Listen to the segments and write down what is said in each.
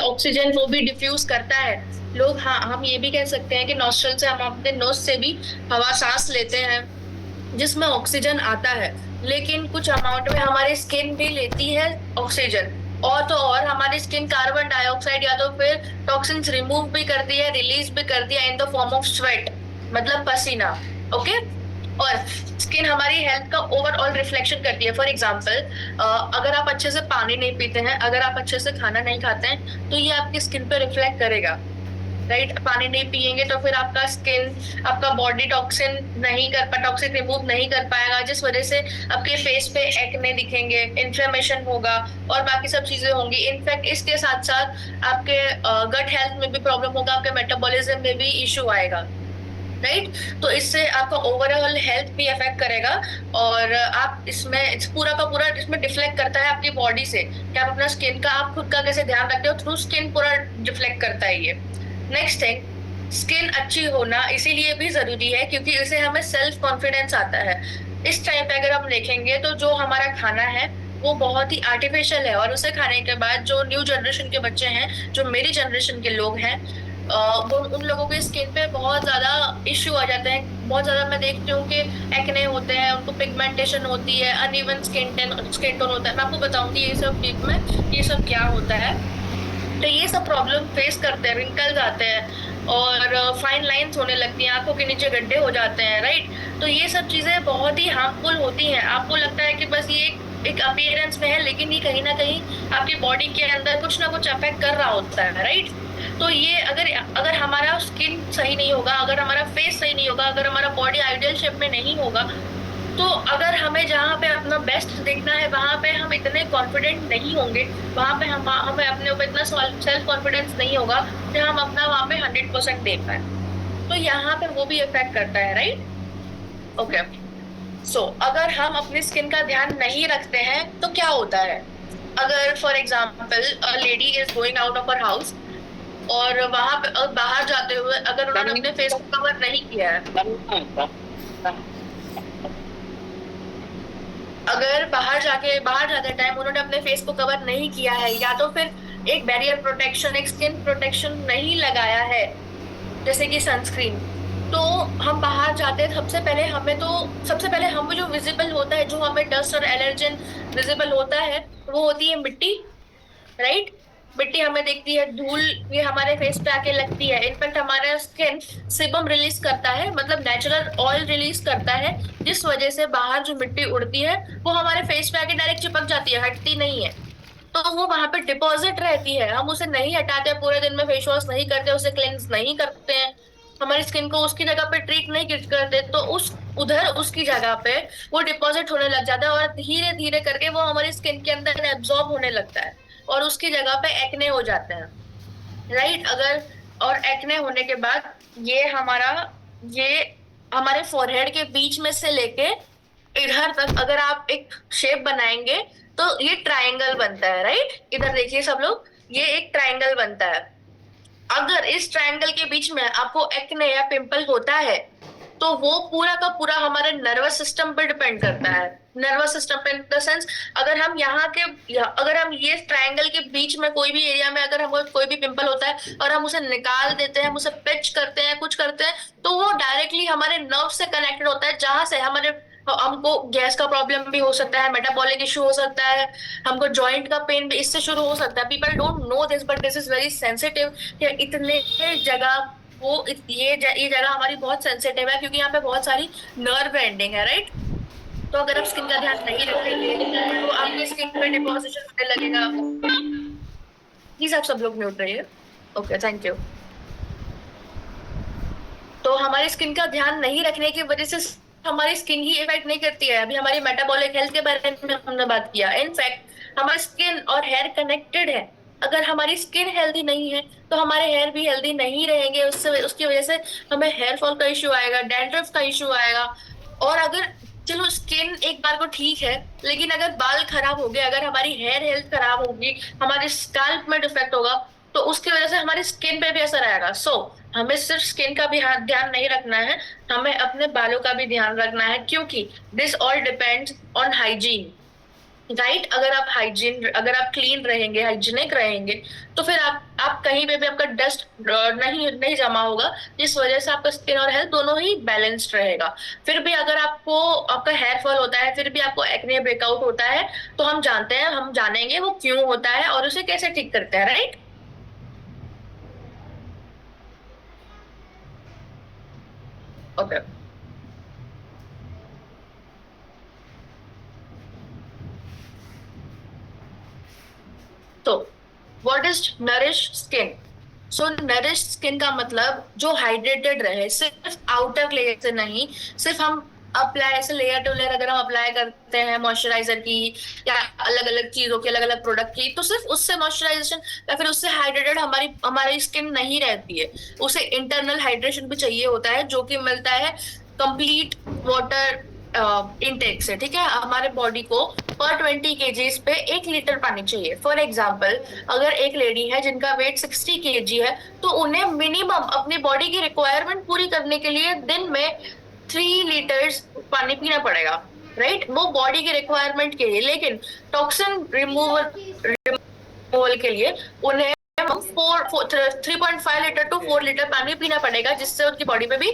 Oxygen वो भी diffuse करता है। लोग, हाँ, हम ये भी कह सकते हैं कि नॉस्ट्रल से, हम अपने नोज से भी हवा सांस लेते हैं जिसमें ऑक्सीजन आता है। लेकिन कुछ अमाउंट में हमारी स्किन भी लेती है ऑक्सीजन। और तो और हमारी स्किन कार्बन डाइऑक्साइड या तो फिर टॉक्सिन्स रिमूव भी करती है, रिलीज भी करती है in the form of sweat, मतलब पसीना। ओके। और स्किन हमारी हेल्थ का ओवरऑल रिफ्लेक्शन करती है। फॉर एग्जाम्पल, अगर आप अच्छे से पानी नहीं पीते हैं, अगर आप अच्छे से खाना नहीं खाते हैं, तो ये आपकी स्किन पे रिफ्लेक्ट करेगा। राइट? पानी नहीं पिएंगे तो फिर आपका स्किन, आपका बॉडी टॉक्सिन नहीं कर पा टॉक्सिन रिमूव नहीं कर पाएगा, जिस वजह से आपके फेस पे एक्ने दिखेंगे, इन्फ्लेमेशन होगा और बाकी सब चीजें होंगी। इनफैक्ट इसके साथ साथ आपके गट हेल्थ में भी प्रॉब्लम होगा, आपके मेटाबॉलिज्म में भी इश्यू आएगा। राइट? तो इससे आपका ओवरऑल हेल्थ भी अफेक्ट करेगा। और आप इसमें पूरा का पूरा इसमें डिफ्लेक्ट करता है आपकी बॉडी से कि आप अपना स्किन का, आप खुद का कैसे ध्यान रखते हो, थ्रू स्किन पूरा डिफ्लेक्ट करता है ये। नेक्स्ट थिंग, स्किन अच्छी होना इसीलिए भी जरूरी है क्योंकि इससे हमें सेल्फ कॉन्फिडेंस आता है। इस टाइम पे अगर हम देखेंगे तो जो हमारा खाना है वो बहुत ही आर्टिफिशियल है, और उसे खाने के बाद जो न्यू जनरेशन के बच्चे हैं, जो मेरी जनरेशन के लोग हैं, वो उन लोगों के स्किन पे बहुत ज्यादा इश्यू आ जाते हैं। बहुत ज्यादा मैं देखती हूँ कि एक्ने होते हैं, उनको पिगमेंटेशन होती है, अनइवन स्किन टोन होता है। मैं आपको बताऊंगी ये सब डीप में ये सब क्या होता है। तो ये सब प्रॉब्लम फेस करते हैं, रिंकल्स आते हैं और फाइन लाइंस होने लगती हैं, आंखों के नीचे गड्ढे हो जाते हैं। राइट? तो ये सब चीजें बहुत ही हार्मफुल होती हैं। आपको लगता है कि बस ये एक अपीयरेंस में है, लेकिन ये कहीं ना कहीं आपकी बॉडी के अंदर कुछ ना कुछ अफेक्ट कर रहा होता है। राइट? तो ये अगर अगर हमारा स्किन सही नहीं होगा, अगर हमारा फेस सही नहीं होगा, अगर हमारा बॉडी आइडियल शेप में नहीं होगा, तो अगर हमें जहाँ पे अपना बेस्ट देखना है वहां पे हम इतने कॉन्फिडेंट नहीं होंगे, वहां पे हमें अपने ऊपर इतना सेल्फ कॉन्फिडेंस नहीं होगा कि हम अपना वहां पे 100% दे पाए। तो यहाँ पे वो भी इफेक्ट करता है। राइट? ओके। सो अगर हम अपनी स्किन का ध्यान नहीं रखते हैं तो क्या होता है? अगर for example a lady is going out of her house, और वहां पे बाहर जाते हुए अगर उन्होंने अपने फेस को कवर नहीं किया है, अगर बाहर जाते टाइम उन्होंने अपने फेस को कवर नहीं किया है, या तो फिर एक बैरियर प्रोटेक्शन, एक स्किन प्रोटेक्शन नहीं लगाया है, जैसे कि सनस्क्रीन, तो हम बाहर जाते हैं सबसे पहले हमें जो विजिबल होता है, जो हमें डस्ट और एलर्जेन विजिबल होता है, वो होती है मिट्टी। राइट? मिट्टी हमें दिखती है, धूल ये हमारे फेस पे आके लगती है। इनफैक्ट हमारा स्किन सिबम रिलीज करता है, मतलब नेचुरल ऑयल रिलीज करता है, जिस वजह से बाहर जो मिट्टी उड़ती है वो हमारे फेस पे आके डायरेक्ट चिपक जाती है, हटती नहीं है। तो वो वहां पे डिपॉजिट रहती है, हम उसे नहीं हटाते, पूरे दिन में फेस वॉश नहीं करते, उसे क्लेंस नहीं करते हैं, हमारी स्किन को उसकी जगह पे ट्रीट नहीं करते, तो उसकी जगह पे वो डिपॉजिट होने लग जाता है और धीरे धीरे करके वो हमारी स्किन के अंदर एब्जॉर्ब होने लगता है और उसकी जगह पे एक्ने हो जाते हैं। राइट? अगर और एक्ने होने के बाद ये हमारा ये हमारे फोरहेड के बीच में से लेके इधर तक अगर आप एक शेप बनाएंगे तो ये ट्रायंगल बनता है। राइट? इधर देखिए सब लोग, ये एक ट्रायंगल बनता है। अगर इस ट्रायंगल के बीच में आपको एक्ने या पिंपल होता है तो वो पूरा का पूरा हमारे नर्वस सिस्टम पे डिपेंड करता है। नर्वस सिस्टम पे इन द सेंस, अगर हम ये ट्रायंगल के बीच में कोई भी एरिया में अगर हमको कोई भी पिंपल होता है और हम उसे निकाल देते हैं, हम उसे पिच करते हैं, कुछ करते हैं, तो वो डायरेक्टली हमारे नर्व से कनेक्टेड होता है, जहां से हमको गैस का प्रॉब्लम भी हो सकता है, मेटाबॉलिक इशू हो सकता है, हमको जॉइंट का पेन भी इससे शुरू हो सकता है। People don't know this but this is very sensitive. इतने जगह ये जगह हमारी बहुत सेंसिटिव है क्योंकि यहाँ पे बहुत सारी नर्व एंडिंग है। राइट? तो अगर आप स्किन का ध्यान नहीं रखेंगे तो आपकी स्किन पे डिपोजिशन होने लगेगा। प्लीज आप सब लोग म्यूट रहिए। Okay, thank you. तो हमारी स्किन का ध्यान नहीं रखने की वजह से हमारी स्किन ही इफेक्ट नहीं करती है। अभी हमारी मेटाबॉलिक हेल्थ के बारे में हमने बात किया। इनफैक्ट हमारी स्किन और हेयर कनेक्टेड है। अगर हमारी स्किन हेल्दी नहीं है तो हमारे हेयर भी हेल्दी नहीं रहेंगे, उससे उसकी वजह से हमें हेयर फॉल का इश्यू आएगा, डैंड्रफ का इश्यू आएगा। और अगर, चलो स्किन एक बार को ठीक है, लेकिन अगर बाल खराब हो गए, अगर हमारी हेयर हेल्थ खराब होगी, हमारे स्कैल्प में डिफेक्ट होगा, तो उसकी वजह से हमारी स्किन पे भी असर आएगा। हमें सिर्फ स्किन का भी ध्यान नहीं रखना है, हमें अपने बालों का भी ध्यान रखना है, क्योंकि this all depends on hygiene. Right. अगर आप क्लीन रहेंगे, हाइजीनिक रहेंगे, तो फिर आप कहीं पे भी आपका डस्ट नहीं नहीं जमा होगा, जिस वजह से आपका स्किन और हेल्थ दोनों ही बैलेंस्ड रहेगा। फिर भी अगर आपका हेयर फॉल होता है, फिर भी आपको एक्ने ब्रेकआउट होता है, तो हम जानेंगे वो क्यों होता है और उसे कैसे ठीक करते हैं, राइट। ओके। तो what is nourish skin? So nourish skin का मतलब जो हाइड्रेटेड रहे, सिर्फ आउटर लेयर से नहीं, सिर्फ हम अप्लाई ऐसे लेयर टू लेयर अगर हम अप्लाई करते हैं मॉइस्चराइजर की या अलग अलग चीजों की, अलग अलग प्रोडक्ट की, तो सिर्फ उससे मॉइस्चराइजेशन या फिर उससे हाइड्रेटेड हमारी हमारी स्किन नहीं रहती है। उसे इंटरनल हाइड्रेशन भी चाहिए होता है, जो कि मिलता है कंप्लीट वाटर इनटेक से। ठीक है, हमारे बॉडी को पर 20 kgs पे 1 लीटर पानी चाहिए। फॉर एग्जाम्पल, अगर एक लेडी है जिनका वेट 60 kg है, तो उन्हें मिनिमम अपनी बॉडी की रिक्वायरमेंट पूरी करने के लिए दिन में 3 लीटर्स पानी पीना पड़ेगा, राइट। वो बॉडी की रिक्वायरमेंट के लिए, लेकिन टॉक्सिन रिमूवल के लिए उन्हें 3.5 लीटर टू 4 लीटर पानी पीना पड़ेगा, जिससे उनकी बॉडी पे भी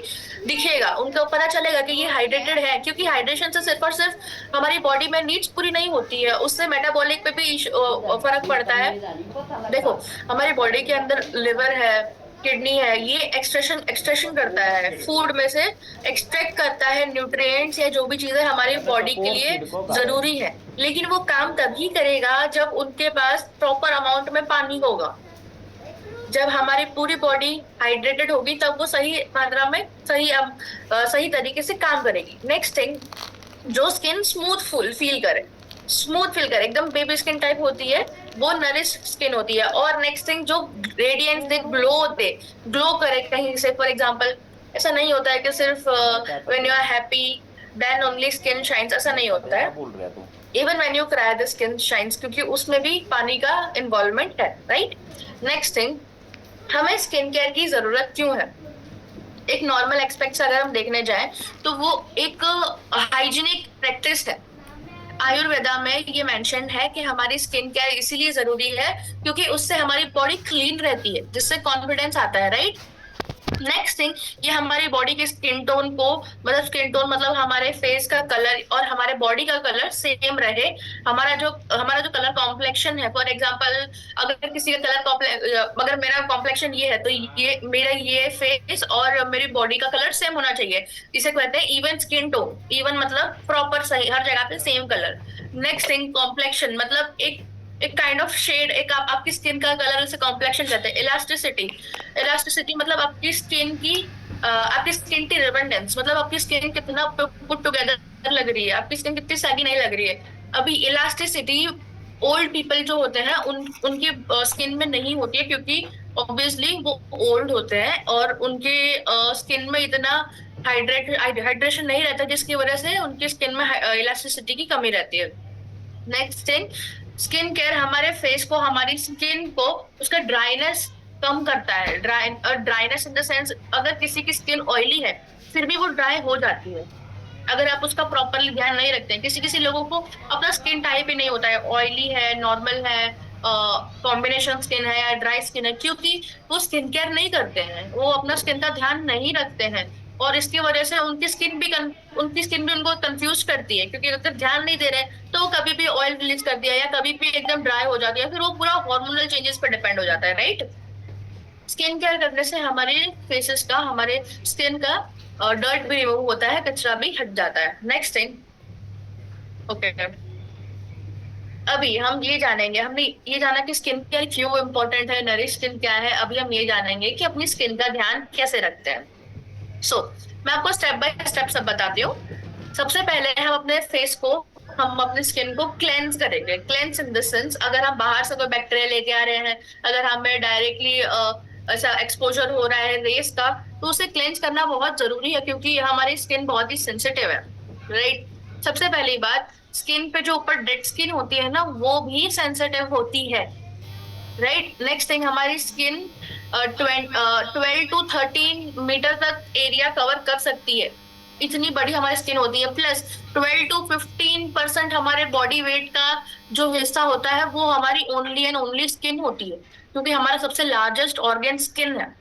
दिखेगा, उनको पता चलेगा कि ये हाइड्रेटेड है। क्योंकि हाइड्रेशन से सिर्फ और सिर्फ हमारी बॉडी में नीड्स पूरी नहीं होती है, उससे मेटाबॉलिक पे भी फर्क पड़ता है। देखो, हमारी बॉडी के अंदर लिवर है, किडनी है, ये एक्सट्रैक्शन करता है फूड में से, एक्सट्रैक्ट करता है न्यूट्रिएंट्स या जो भी चीजें हमारी बॉडी के लिए जरूरी है। लेकिन वो काम तभी करेगा जब उनके पास प्रॉपर अमाउंट में पानी होगा। जब हमारी पूरी बॉडी हाइड्रेटेड होगी, तब वो सही मात्रा में सही तरीके से काम करेगी। नेक्स्ट थिंग, जो स्किन स्मूथ फील करे, एकदम बेबी स्किन टाइप होती है, वो नरिश स्किन होती है। और नेक्स्ट थिंग, जो रेडियंस दे, ग्लो करे कहीं से। फॉर एग्जाम्पल, ऐसा नहीं होता है कि सिर्फ when you are happy then only skin shines, ऐसा नहीं होता है। Even when you cry the skin shines, क्योंकि उसमें भी पानी का इन्वॉल्वमेंट है, राइट। नेक्स्ट थिंग, हमें स्किन केयर की जरूरत क्यों है? एक नॉर्मल एक्सपेक्ट से अगर हम देखने जाएं, तो वो एक हाइजीनिक प्रैक्टिस है। आयुर्वेदा में ये मेंशन है कि हमारी स्किन केयर इसीलिए जरूरी है क्योंकि उससे हमारी बॉडी क्लीन रहती है, जिससे कॉन्फिडेंस आता है, राइट। नेक्स्ट थिंग, ये हमारी बॉडी के स्किन टोन को, मतलब स्किन टोन मतलब हमारे फेस का कलर और हमारे बॉडी का कलर सेम रहे। हमारा जो कलर कॉम्प्लेक्शन है, फॉर एग्जांपल, अगर किसी का अगर मेरा कॉम्प्लेक्शन ये है, तो ये मेरा ये फेस और मेरी बॉडी का कलर सेम होना चाहिए। इसे कहते हैं इवन स्किन टोन। इवन मतलब प्रॉपर सही, हर जगह पे same colour. Next thing, complexion मतलब एक एक काइंड ऑफ शेड, एक आपकी स्किन का कलर, उसे कॉम्प्लेक्शन कहते हैं। इलास्टिसिटी मतलब आपकी स्किन की रिबनडेंस, मतलब आपकी स्किन कितना पुट टुगेदर लग रही है, आपकी स्किन कितनी सैगी नहीं लग रही है। अभी इलास्टिसिटी ओल्ड पीपल जो होते हैं उनकी स्किन में नहीं होती है, क्योंकि ऑब्वियसली वो ओल्ड होते हैं और उनके स्किन में इतना हाइड्रेशन नहीं रहता, जिसकी वजह से उनकी स्किन में इलास्टिसिटी की कमी रहती है। नेक्स्ट थिंग, स्किन केयर हमारे फेस को, हमारी स्किन को, उसका ड्राइनेस कम करता है। ड्राइनेस इन द सेंस, अगर किसी की स्किन ऑयली है फिर भी वो ड्राई हो जाती है अगर आप उसका प्रॉपरली ध्यान नहीं रखते हैं। किसी किसी लोगों को अपना स्किन टाइप ही नहीं होता है, ऑयली है, नॉर्मल है, कॉम्बिनेशन स्किन है या ड्राई स्किन है, क्योंकि वो स्किन केयर नहीं करते हैं, वो अपना स्किन का ध्यान नहीं रखते हैं। और इसकी वजह से उनकी स्किन भी उनको कंफ्यूज करती है, क्योंकि अगर ध्यान नहीं दे रहे तो वो कभी भी ऑयल रिलीज कर दिया या कभी भी एकदम ड्राई हो जाती है, फिर वो पूरा हार्मोनल चेंजेस पर डिपेंड हो जाता है, राइट। स्किन केयर करने से हमारे स्किन का डर्ट भी रिमूव होता है, कचरा भी हट जाता है। नेक्स्ट थिंग, ओके, अभी हम ये जानेंगे, हमने ये जाना कि स्किन केयर क्यों इंपॉर्टेंट है, नरिश स्किन क्या है। अभी हम ये जानेंगे कि अपनी स्किन का ध्यान कैसे रखते हैं। मैं आपको स्टेप बाय स्टेप सब बताती हूँ। सबसे पहले हम अपने स्किन को क्लेंस करेंगे। क्लेंस इन द सेंस, अगर हम बाहर से कोई बैक्टीरिया लेके आ रहे हैं, अगर हमें डायरेक्टली ऐसा एक्सपोजर हो रहा है रेस का, तो उसे क्लेंस करना बहुत जरूरी है, क्योंकि हमारी स्किन बहुत ही सेंसिटिव है, राइट। सबसे पहली बात, स्किन पे जो ऊपर डेड स्किन होती है ना, वो भी सेंसिटिव होती है, राइट। नेक्स्ट थिंग, हमारी स्किन 12 to 13 मीटर तक एरिया कवर कर सकती है, इतनी बड़ी हमारी स्किन होती है, प्लस 12 to 15% हमारे बॉडी वेट का जो हिस्सा होता है वो हमारी ओनली एंड ओनली स्किन होती है, क्योंकि हमारा सबसे लार्जेस्ट ऑर्गन स्किन है,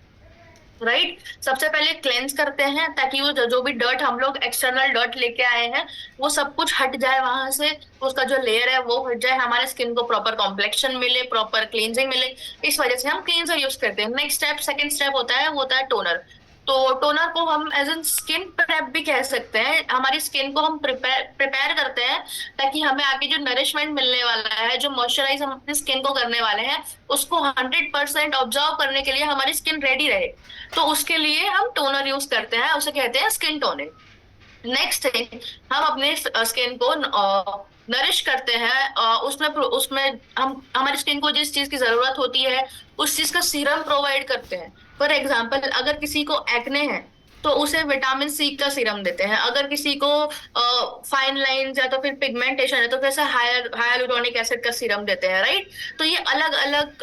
राइट। सबसे पहले क्लेंस करते हैं ताकि वो जो भी डर्ट हम लोग एक्सटर्नल डर्ट लेके आए हैं वो सब कुछ हट जाए वहां से, उसका जो लेयर है वो हट जाए, हमारे स्किन को प्रॉपर कॉम्प्लेक्शन मिले, प्रॉपर क्लींजिंग मिले। इस वजह से हम क्लींजर यूज करते हैं। नेक्स्ट स्टेप, सेकंड स्टेप होता है, वो होता है टोनर। तो टोनर को हम एज एन स्किन प्रेप भी कह सकते हैं। हमारी स्किन को हम प्रिपेयर करते हैं ताकि हमें आगे जो नरिशमेंट मिलने वाला है, जो मॉइस्चराइज हम अपनी स्किन को करने वाले हैं, उसको 100% ऑब्जर्व करने के लिए हमारी स्किन रेडी रहे। तो उसके लिए हम टोनर यूज करते हैं, उसे कहते हैं स्किन टोनिंग। नेक्स्ट थिंग, हम अपने स्किन को नरिश करते हैं। उसमें उसमें हम हमारी स्किन को जिस चीज की जरूरत होती है उस चीज का सीरम प्रोवाइड करते हैं। फॉर एग्जाम्पल, अगर किसी को एक्ने है तो उसे विटामिन सी का सीरम देते हैं। अगर किसी को फाइन लाइंस या तो फिर पिगमेंटेशन है तो वैसे हाइलुरोनिक एसिड का सीरम देते हैं, राइट। तो ये अलग अलग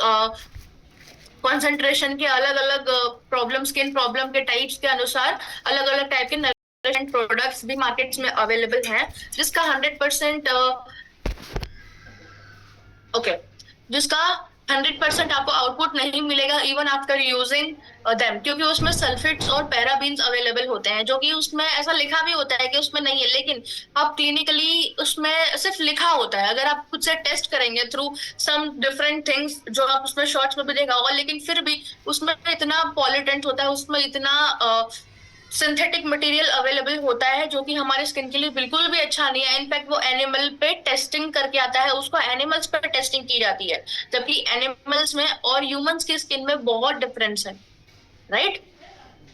कॉन्सेंट्रेशन के, अलग अलग प्रॉब्लम, स्किन प्रॉब्लम के टाइप्स के अनुसार अलग अलग टाइप के प्रोडक्ट्स भी मार्केट्स में अवेलेबल हैं, जिसका 100% ओके, जिसका 100% आपको आउटपुट नहीं मिलेगा इवन आफ्टर यूजिंग देम, क्योंकि उसमें सल्फेट्स और पैराबीन्स अवेलेबल होते हैं, जो कि उसमें ऐसा लिखा भी होता है कि उसमें नहीं है, लेकिन आप क्लिनिकली उसमें सिर्फ लिखा होता है। अगर आप खुद से टेस्ट करेंगे थ्रू सम डिफरेंट थिंग्स, जो आप उसमें शॉर्ट्स में भी देखा होगा, लेकिन फिर भी उसमें इतना पॉल्यूटेंट होता है, उसमें इतना सिंथेटिक मटेरियल अवेलेबल होता है जो कि हमारे स्किन के लिए बिल्कुल भी अच्छा नहीं है। इनफैक्ट वो एनिमल पे टेस्टिंग करके आता है, उसको एनिमल्स पे टेस्टिंग की जाती है, जबकि एनिमल्स में और ह्यूमंस की स्किन में बहुत डिफरेंस है, राइट।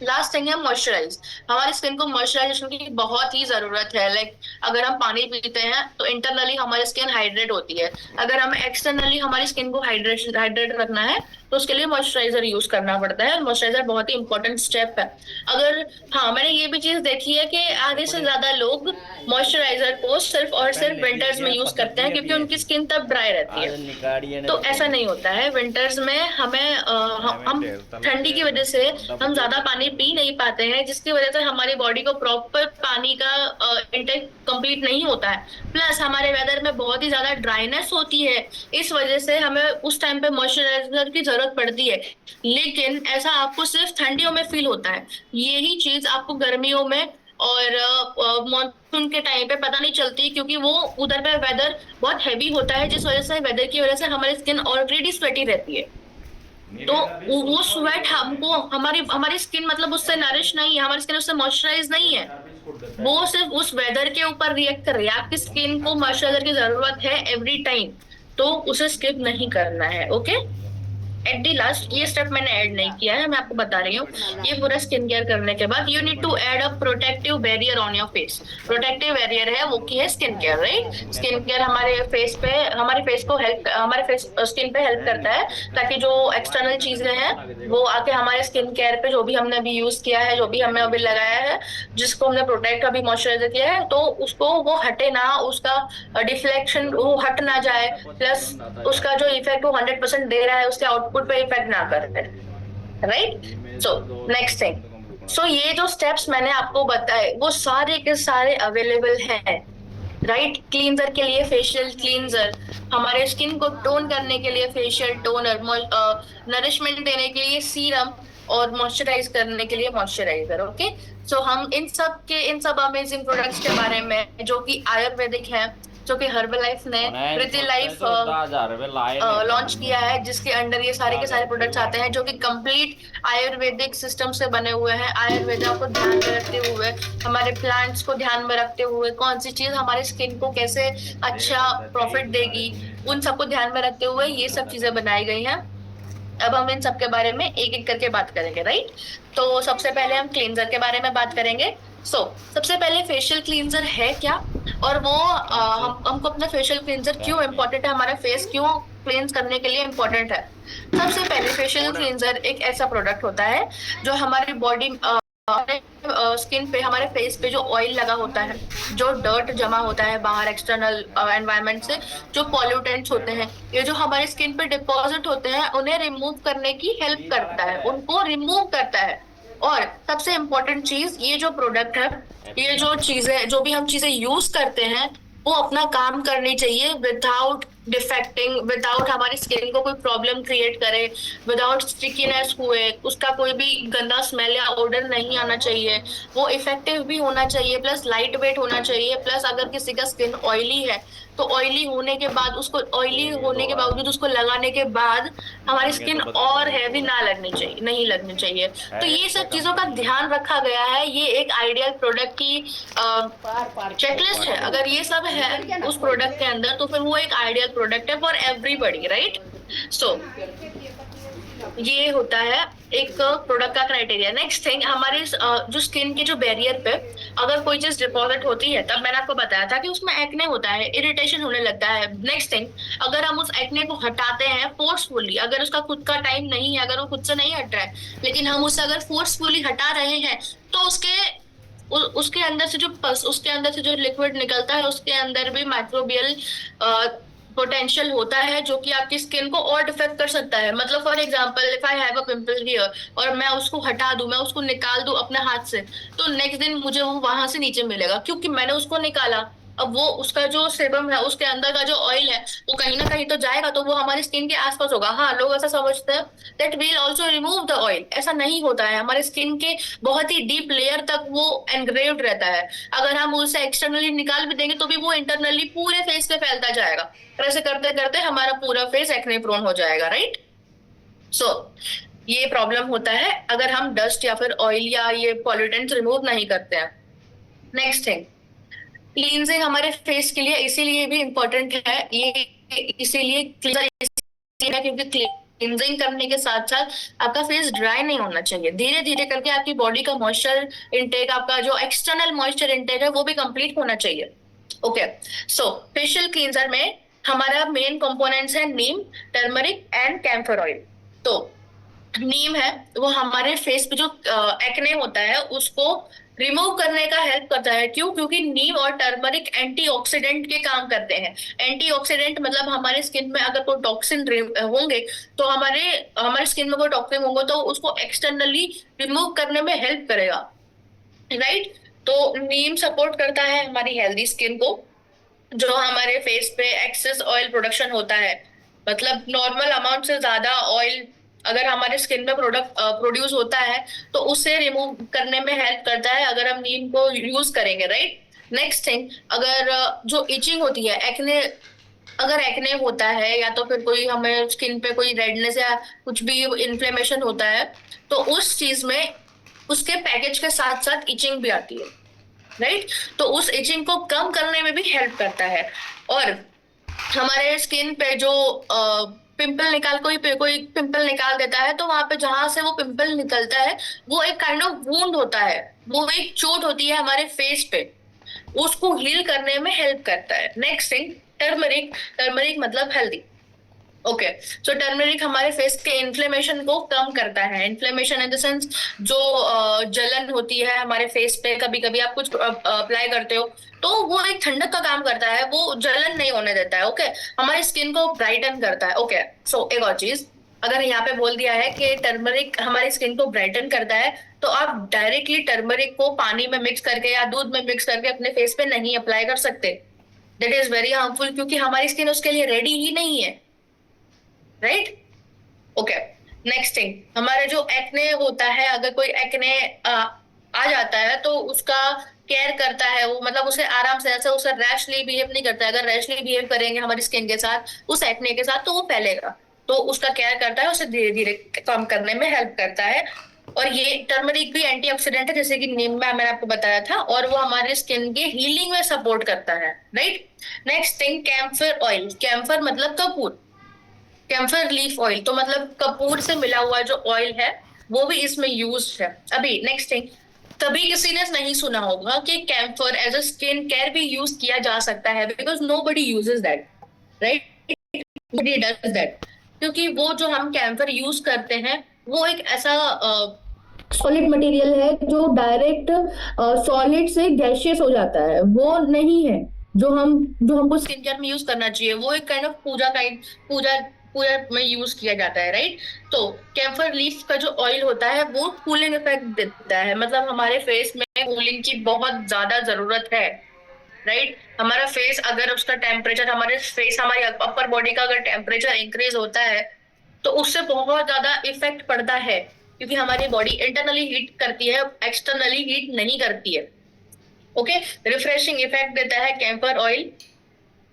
लास्ट थिंग है मॉइस्चराइज। हमारी स्किन को मॉइस्चराइजेशन की बहुत ही जरूरत है। लाइक अगर हम पानी पीते हैं तो इंटरनली हमारी स्किन हाइड्रेट होती है, अगर हमें एक्सटर्नली हमारी स्किन को हाइड्रेट रखना है तो उसके लिए मॉइस्चराइजर यूज करना पड़ता है। मॉइस्चराइजर बहुत ही इंपॉर्टेंट स्टेप है। अगर हाँ, मैंने ये भी चीज देखी है कि आधे से ज्यादा लोग मॉइस्चराइजर को सिर्फ और सिर्फ विंटर्स में यूज करते हैं क्योंकि उनकी स्किन तब ड्राई रहती है। तो ऐसा नहीं होता है। विंटर्स में हमें हम ठंडी की वजह से हम ज्यादा पानी पी नहीं पाते हैं, जिसकी वजह से हमारी बॉडी को प्रॉपर पानी का इंटेक कंप्लीट नहीं होता है। प्लस हमारे वेदर में बहुत ही ज्यादा ड्राइनेस होती है, इस वजह से हमें उस टाइम पे मॉइस्चराइजर की जरूरत पड़ती है। लेकिन ऐसा आपको सिर्फ ठंडियों में फील होता है, यही चीज आपको गर्मियों में और मानसून के टाइम पे पता नहीं चलती, क्योंकि वो उधर पे वेदर बहुत हैवी होता है, जिस वजह से वेदर की वजह से हमारी स्किन ऑलरेडी स्वेटी रहती है। तो वो स्वेट हमको, हमारी हमारी स्किन मतलब उससे नरिश नहीं है, हमारी स्किन उससे मॉइस्चराइज नहीं है, वो सिर्फ उस वेदर के ऊपर रिएक्ट कर रही है। आपकी स्किन को मॉइस्चराइजर की जरूरत है एवरी टाइम, तो उसे स्किप नहीं करना है, ओके। एट दी लास्ट, ये स्टेप मैंने ऐड नहीं किया है, मैं आपको बता रही हूँ। ये पूरा स्किन केयर करने के बाद you need to add a protective barrier on your face. Protective barrier है वो की है skin care, right. Skin care हमारे फेस पे, हमारे फेस को हेल्प, हमारे फेस स्किन पे हेल्प करता है ताकि जो एक्सटर्नल चीजें हैं वो आके हमारे स्किन केयर पे, जो भी हमने अभी यूज किया है, जो भी हमने अभी लगाया है, जिसको हमने प्रोटेक्ट अभी मॉइस्चराइजर किया है, तो उसको वो हटे ना, उसका डिफ्लेक्शन वो हट ना जाए, प्लस उसका जो इफेक्ट वो 100% दे रहा है उसके आउटपुट पे इफेक्ट ना करते, राइट। सो नेक्स्ट थिंग, सो ये जो स्टेप्स मैंने आपको बताए वो सारे के सारे अवेलेबल हैं, राइट। क्लींजर के लिए फेशियल क्लींजर, हमारे स्किन को टोन करने के लिए फेशियल टोनर, नरिशमेंट देने के लिए सीरम, और मॉइस्चराइज करने के लिए मॉइस्चराइजर, ओके। सो हम इन सब अमेजिंग प्रोडक्ट्स के बारे में, जो कि आयुर्वेदिक है, जो कि हर्बलाइफ ने प्रीति लाइफ लॉन्च किया है, जिसके अंडर ये सारे के सारे प्रोडक्ट्स आते हैं, जो कि कंप्लीट आयुर्वेदिक सिस्टम से बने हुए हैं। आयुर्वेदा को ध्यान में रखते हुए, हमारे प्लांट्स को ध्यान में रखते हुए, कौन सी चीज हमारी स्किन को कैसे अच्छा प्रॉफिट देगी, उन सबको ध्यान में रखते हुए ये सब चीजें बनाई गई हैं। अब हम इन सब के बारे में एक एक करके बात करेंगे, राइट। तो सबसे पहले हम क्लींजर के बारे में बात करेंगे। सबसे पहले फेशियल क्लींजर है क्या, और वो हमको अपना फेशियल क्लींजर क्यों इम्पोर्टेंट है, हमारा फेस क्यों क्लींस करने के लिए इम्पोर्टेंट है। सबसे पहले फेशियल क्लींजर एक ऐसा प्रोडक्ट होता है जो हमारी बॉडी, स्किन पे, हमारे फेस पे जो ऑयल लगा होता है, जो डर्ट जमा होता है बाहर एक्सटर्नल एनवायरनमेंट से, जो पॉल्यूटेंट्स होते हैं, ये जो हमारे स्किन पे डिपॉजिट होते हैं, उन्हें रिमूव करने की हेल्प करता है, उनको रिमूव करता है। और सबसे इम्पोर्टेंट चीज, ये जो प्रोडक्ट है, ये जो चीजें, जो भी हम चीजें यूज करते हैं, वो अपना काम करनी चाहिए विदाउट डिफेक्टिंग, विदाउट हमारी स्किन को कोई प्रॉब्लम क्रिएट करे, विदाउट स्टिकीनेस हुए, उसका कोई भी गंदा स्मेल या ऑर्डर नहीं आना चाहिए, वो इफेक्टिव भी होना चाहिए, प्लस लाइट वेट होना चाहिए, प्लस अगर किसी का स्किन ऑयली है तो ऑयली होने के बाद उसको, ऑयली होने के बावजूद उसको लगाने के बाद हमारी स्किन और हैवी ना लगनी चाहिए, नहीं लगनी चाहिए। तो ये सब चीजों का ध्यान रखा गया है। ये एक आइडियल प्रोडक्ट की चेकलिस्ट है। अगर ये सब है उस प्रोडक्ट के अंदर तो फिर वो एक आइडियल प्रोडक्ट है फॉर एवरीबडी, राइट? सो ये होता है एक प्रोडक्ट का क्राइटेरिया। नेक्स्ट थिंग, हमारे जो स्किन के जो बैरियर पे अगर कोई चीज डिपॉजिट होती है, तब मैंने आपको बताया था कि उसमें एक्ने होता है, इरिटेशन होने लगता है। नेक्स्ट थिंग, अगर हम उस एक्ने को हटाते हैं फोर्सफुली, अगर उसका खुद का टाइम नहीं है, अगर वो खुद से नहीं हट रहा है, लेकिन हम उसे अगर फोर्सफुली हटा रहे हैं, तो उसके अंदर से जो उसके अंदर से जो लिक्विड निकलता है, उसके अंदर भी माइक्रोबियल पोटेंशियल होता है, जो कि आपकी स्किन को और डिफेक्ट कर सकता है। मतलब for example, if I have a pimple here और मैं उसको हटा दूं, मैं उसको निकाल दूं अपने हाथ से, तो नेक्स्ट दिन मुझे वो वहां से नीचे मिलेगा, क्योंकि मैंने उसको निकाला। अब वो उसका जो सेबम है, उसके अंदर का जो ऑयल है, वो कहीं ना कहीं तो जाएगा, तो वो हमारी स्किन के आसपास होगा। हाँ, लोग ऐसा समझते हैं that we'll also remove the oil. ऐसा नहीं होता है, हमारे स्किन के बहुत ही डीप लेयर तक वो एनग्रेव्ड रहता है। अगर हम उसे एक्सटर्नली निकाल भी देंगे तो भी वो इंटरनली पूरे फेस पे फैलता जाएगा। ऐसे करते करते हमारा पूरा फेस एक्ने प्रोन हो जाएगा, राइट? सो ये प्रॉब्लम होता है अगर हम डस्ट या फिर ऑयल या ये पॉल्यूटेंट्स रिमूव नहीं करते हैं। नेक्स्ट थिंग, क्लींजिंग हमारे फेस के लिए इसीलिए भी इम्पोर्टेंट है, ये इसीलिए क्लींजर है क्योंकि क्लींजिंग करने के साथ साथ आपका फेस ड्राई नहीं होना चाहिए। धीरे धीरे करके आपकी बॉडी का मॉइस्चर इनटेक, आपका जो एक्सटर्नल मॉइस्चर इनटेक है, वो भी कंप्लीट होना चाहिए। ओके, सो फेशियल क्लींजर में हमारा मेन कंपोनेंट्स है नीम, टर्मरिक एंड कैम्फर ऑयल। तो नीम है वो हमारे फेस पे जो एक्ने होता है उसको रिमूव करने का हेल्प करता है। क्यों? क्योंकि नीम और टर्मरिक एंटीऑक्सीडेंट के काम करते हैं। एंटीऑक्सीडेंट मतलब हमारे स्किन में अगर कोई टॉक्सिन होंगे, तो हमारे हमारे स्किन में कोई टॉक्सिन होंगे तो उसको एक्सटर्नली रिमूव करने में हेल्प करेगा, राइट? तो नीम सपोर्ट करता है हमारी हेल्दी स्किन को। जो हमारे फेस पे एक्सेस ऑयल प्रोडक्शन होता है, मतलब नॉर्मल अमाउंट से ज्यादा ऑयल अगर हमारे स्किन में प्रोड्यूस होता है, तो उसे रिमूव करने में हेल्प करता है अगर हम नीम को यूज करेंगे, राइट? नेक्स्ट थिंग, अगर जो इचिंग होती है, एक्ने, अगर एक्ने होता है या तो फिर कोई हमें स्किन पे कोई रेडनेस या कुछ भी इन्फ्लेमेशन होता है, तो उस चीज में उसके पैकेज के साथ साथ इचिंग भी आती है, राइट? तो उस इचिंग को कम करने में भी हेल्प करता है। और हमारे स्किन पे जो पिंपल कोई पिंपल निकाल देता है, तो वहां पे जहां से वो पिंपल निकलता है, वो एक काइंड ऑफ वुंड होता है, वो एक चोट होती है हमारे फेस पे, उसको हील करने में हेल्प करता है। Next thing, turmeric. टर्मरिक मतलब हल्दी। ओके, सो टर्मरिक हमारे फेस के इन्फ्लेमेशन को कम करता है। इन्फ्लेमेशन इन द सेंस जो जलन होती है हमारे फेस पे, कभी कभी आप कुछ अप्लाई करते हो तो वो एक ठंडक का काम करता है, वो जलन नहीं होने देता है। ओके, हमारी स्किन को ब्राइटन करता है। ओके, सो एक और चीज, अगर यहाँ पे बोल दिया है कि टर्मरिक हमारी स्किन को ब्राइटन करता है, तो आप डायरेक्टली टर्मरिक को पानी में मिक्स करके या दूध में मिक्स करके अपने फेस पे नहीं अप्लाई कर सकते। दैट इज वेरी हार्मफुल, क्योंकि हमारी स्किन उसके लिए रेडी ही नहीं है, राइट? ओके, नेक्स्ट थिंग, हमारे जो एक्ने होता है, अगर कोई एक्ने आ जाता है तो उसका केयर करता है वो, मतलब उसे आराम से, ऐसे उसे रैशली बिहेव नहीं करता है। अगर रैशली बिहेव करेंगे हमारी स्किन के साथ, उस एक्ने के साथ, तो वो फैलेगा। तो उसका केयर करता है, उसे धीरे धीरे कम करने में हेल्प करता है। और ये टर्मरिक भी एंटीऑक्सीडेंट है, जैसे कि नीम में मैंने आपको बताया था, और वो हमारे स्किन के हीलिंग में सपोर्ट करता है, right? Next thing, camphor oil. Camphor मतलब कपूर, कैम्फर लीफ ऑयल, तो मतलब कपूर से मिला हुआ जो ऑयल है वो भी इसमें यूज है। अभी नेक्स्ट थिंग, कभी किसी ने नहीं सुना होगा कि camphor as a skin care भी यूज किया जा सकता है, because nobody uses that, right? Nobody does that, क्योंकि वो जो हम कैम्फर यूज करते हैं वो एक ऐसा सॉलिड मटेरियल है जो डायरेक्ट सॉलिड से गैसियस हो जाता है, वो नहीं है जो हमको स्किन केयर में यूज करना चाहिए। वो एक काइंड ऑफ पूजा पूरे में यूज किया जाता है, राइट। तो कैम्फर लीफ का जो ऑयल होता है वो कूलिंग इफेक्ट देता है, मतलब हमारे फेस में कूलिंग की बहुत ज्यादा जरूरत है, राइट। हमारा फेस अगर उसका टेम्परेचर, हमारी अपर बॉडी का अगर टेम्परेचर इंक्रीज होता है तो उससे बहुत ज्यादा इफेक्ट पड़ता है, क्योंकि हमारी बॉडी इंटरनली हीट करती है, एक्सटर्नली हीट नहीं करती है। ओके, रिफ्रेशिंग इफेक्ट देता है कैम्फर ऑयल।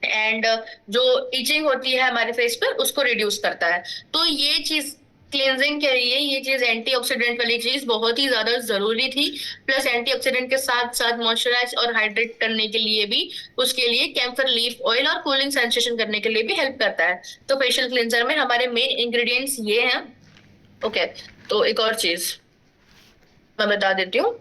एंड जो इचिंग होती है हमारे फेस पर उसको रिड्यूस करता है। तो ये चीज क्लींजिंग के लिए, ये चीज एंटीऑक्सीडेंट वाली चीज बहुत ही ज्यादा जरूरी थी। प्लस एंटीऑक्सीडेंट के साथ साथ मॉइस्चराइज और हाइड्रेट करने के लिए भी, उसके लिए कैम्फर लीफ ऑयल और कूलिंग सेंसेशन करने के लिए भी हेल्प करता है। तो फेशियल क्लींजर में हमारे मेन इंग्रेडिएंट्स ये हैं। ओके, तो एक और चीज मैं बता देती हूँ,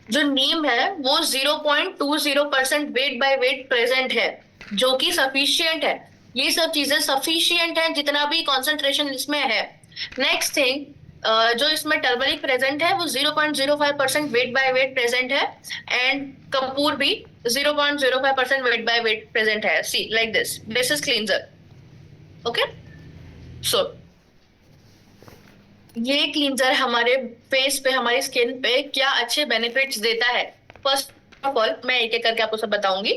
जो नीम है वो 0.20% वेट बाय वेट प्रेजेंट है, जो कि सफिशियंट है। ये सब चीजें सफिशियंट है, जितना भी कॉन्सेंट्रेशन इसमें है। नेक्स्ट थिंग, जो इसमें टर्मरिक प्रेजेंट है वो 0.05% वेट बाय वेट प्रेजेंट है। एंड कपूर भी 0.05% वेट बाय वेट प्रेजेंट है। See like this is cleanser. Okay, so ये क्लींजर हमारे फेस पे, हमारी स्किन पे क्या अच्छे बेनिफिट्स देता है। फर्स्ट ऑफ ऑल मैं एक एक करके आपको सब बताऊंगी।